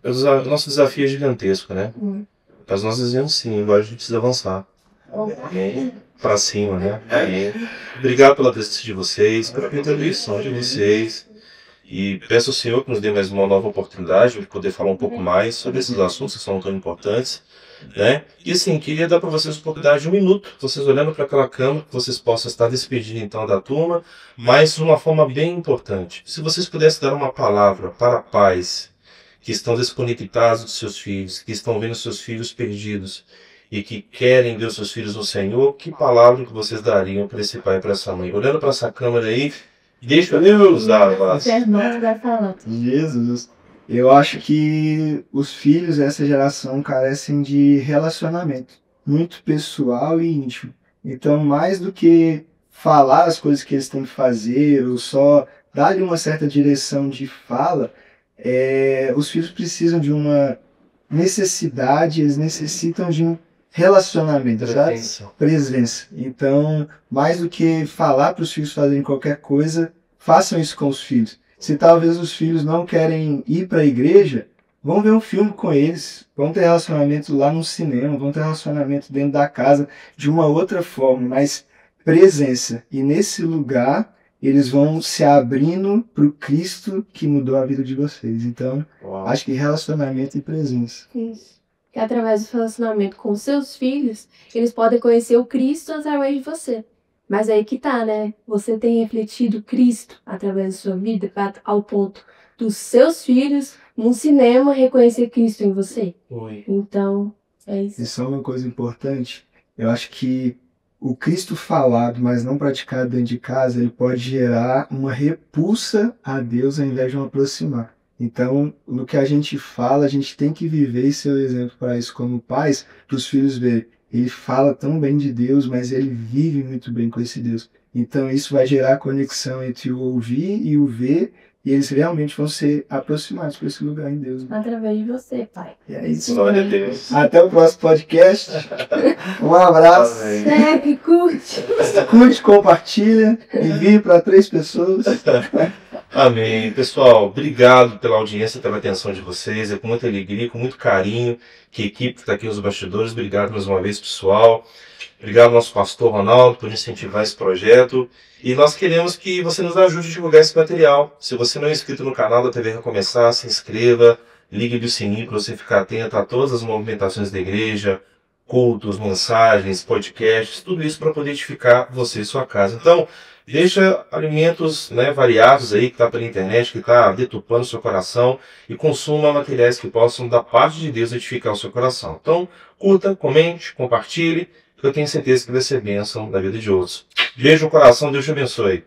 O nosso desafio é gigantesco, né? Hum. Mas nós dizemos sim, agora a gente precisa avançar. Amém? Pra cima, né? Amém. Obrigado pela presença de vocês, pela contribuição de vocês. E peço ao Senhor que nos dê mais uma nova oportunidade de poder falar um pouco mais sobre esses assuntos que são tão importantes, né? E assim, queria dar para vocês a oportunidade de 1 minuto, vocês olhando para aquela câmera, que vocês possam estar despedindo então da turma, mas de uma forma bem importante. Se vocês pudessem dar uma palavra para pais que estão desconectados dos seus filhos, que estão vendo seus filhos perdidos e que querem ver os seus filhos no Senhor, que palavra que vocês dariam para esse pai e para essa mãe? Olhando para essa câmera aí, deixa Deus dar a paz. Fernando vai falando. Jesus. Eu acho que os filhos dessa geração carecem de relacionamento muito pessoal e íntimo. Então, mais do que falar as coisas que eles têm que fazer ou só dar-lhe uma certa direção de fala, os filhos precisam de uma necessidade, eles necessitam de um relacionamento, sabe? Presença. Então, mais do que falar para os filhos fazerem qualquer coisa, façam isso com os filhos. Se talvez os filhos não querem ir para a igreja, vão ver um filme com eles, vão ter relacionamento lá no cinema, vão ter relacionamento dentro da casa de uma outra forma, mas presença. E nesse lugar, eles vão se abrindo para o Cristo que mudou a vida de vocês. Então, Uau. acho que relacionamento e presença. Isso. Que através do relacionamento com seus filhos, eles podem conhecer o Cristo através de você. Mas aí que tá, né? Você tem refletido Cristo através da sua vida ao ponto dos seus filhos, num cinema, reconhecer Cristo em você. Oi. Então, é isso. Isso é uma coisa importante. Eu acho que o Cristo falado, mas não praticado dentro de casa, ele pode gerar uma repulsa a Deus ao invés de uma aproximar. Então, no que a gente fala, a gente tem que viver e ser o exemplo para isso como pais, para os filhos verem. Ele fala tão bem de Deus, mas ele vive muito bem com esse Deus. Então isso vai gerar conexão entre o ouvir e o ver, e eles realmente vão ser aproximados por esse lugar em Deus. Através de você, Pai. E é isso. Glória a Deus. Até o próximo podcast. Um abraço. Amém. Segue, curte. Curte, compartilha, envie para 3 pessoas. Amém. Pessoal, obrigado pela audiência, pela atenção de vocês. É com muita alegria, com muito carinho que a equipe que está aqui nos bastidores. Obrigado mais uma vez, pessoal. Obrigado ao nosso pastor Ronaldo por incentivar esse projeto. E nós queremos que você nos ajude a divulgar esse material. Se você não é inscrito no canal da TV Recomeçar, se inscreva, ligue o sininho para você ficar atento a todas as movimentações da igreja, cultos, mensagens, podcasts, tudo isso para poder edificar você e sua casa. Então, deixa alimentos, né, variados aí que está pela internet, que está deturpando o seu coração, e consuma materiais que possam, da parte de Deus, edificar o seu coração. Então, curta, comente, compartilhe, que eu tenho certeza que vai ser bênção na vida de outros. Beijo no coração, Deus te abençoe.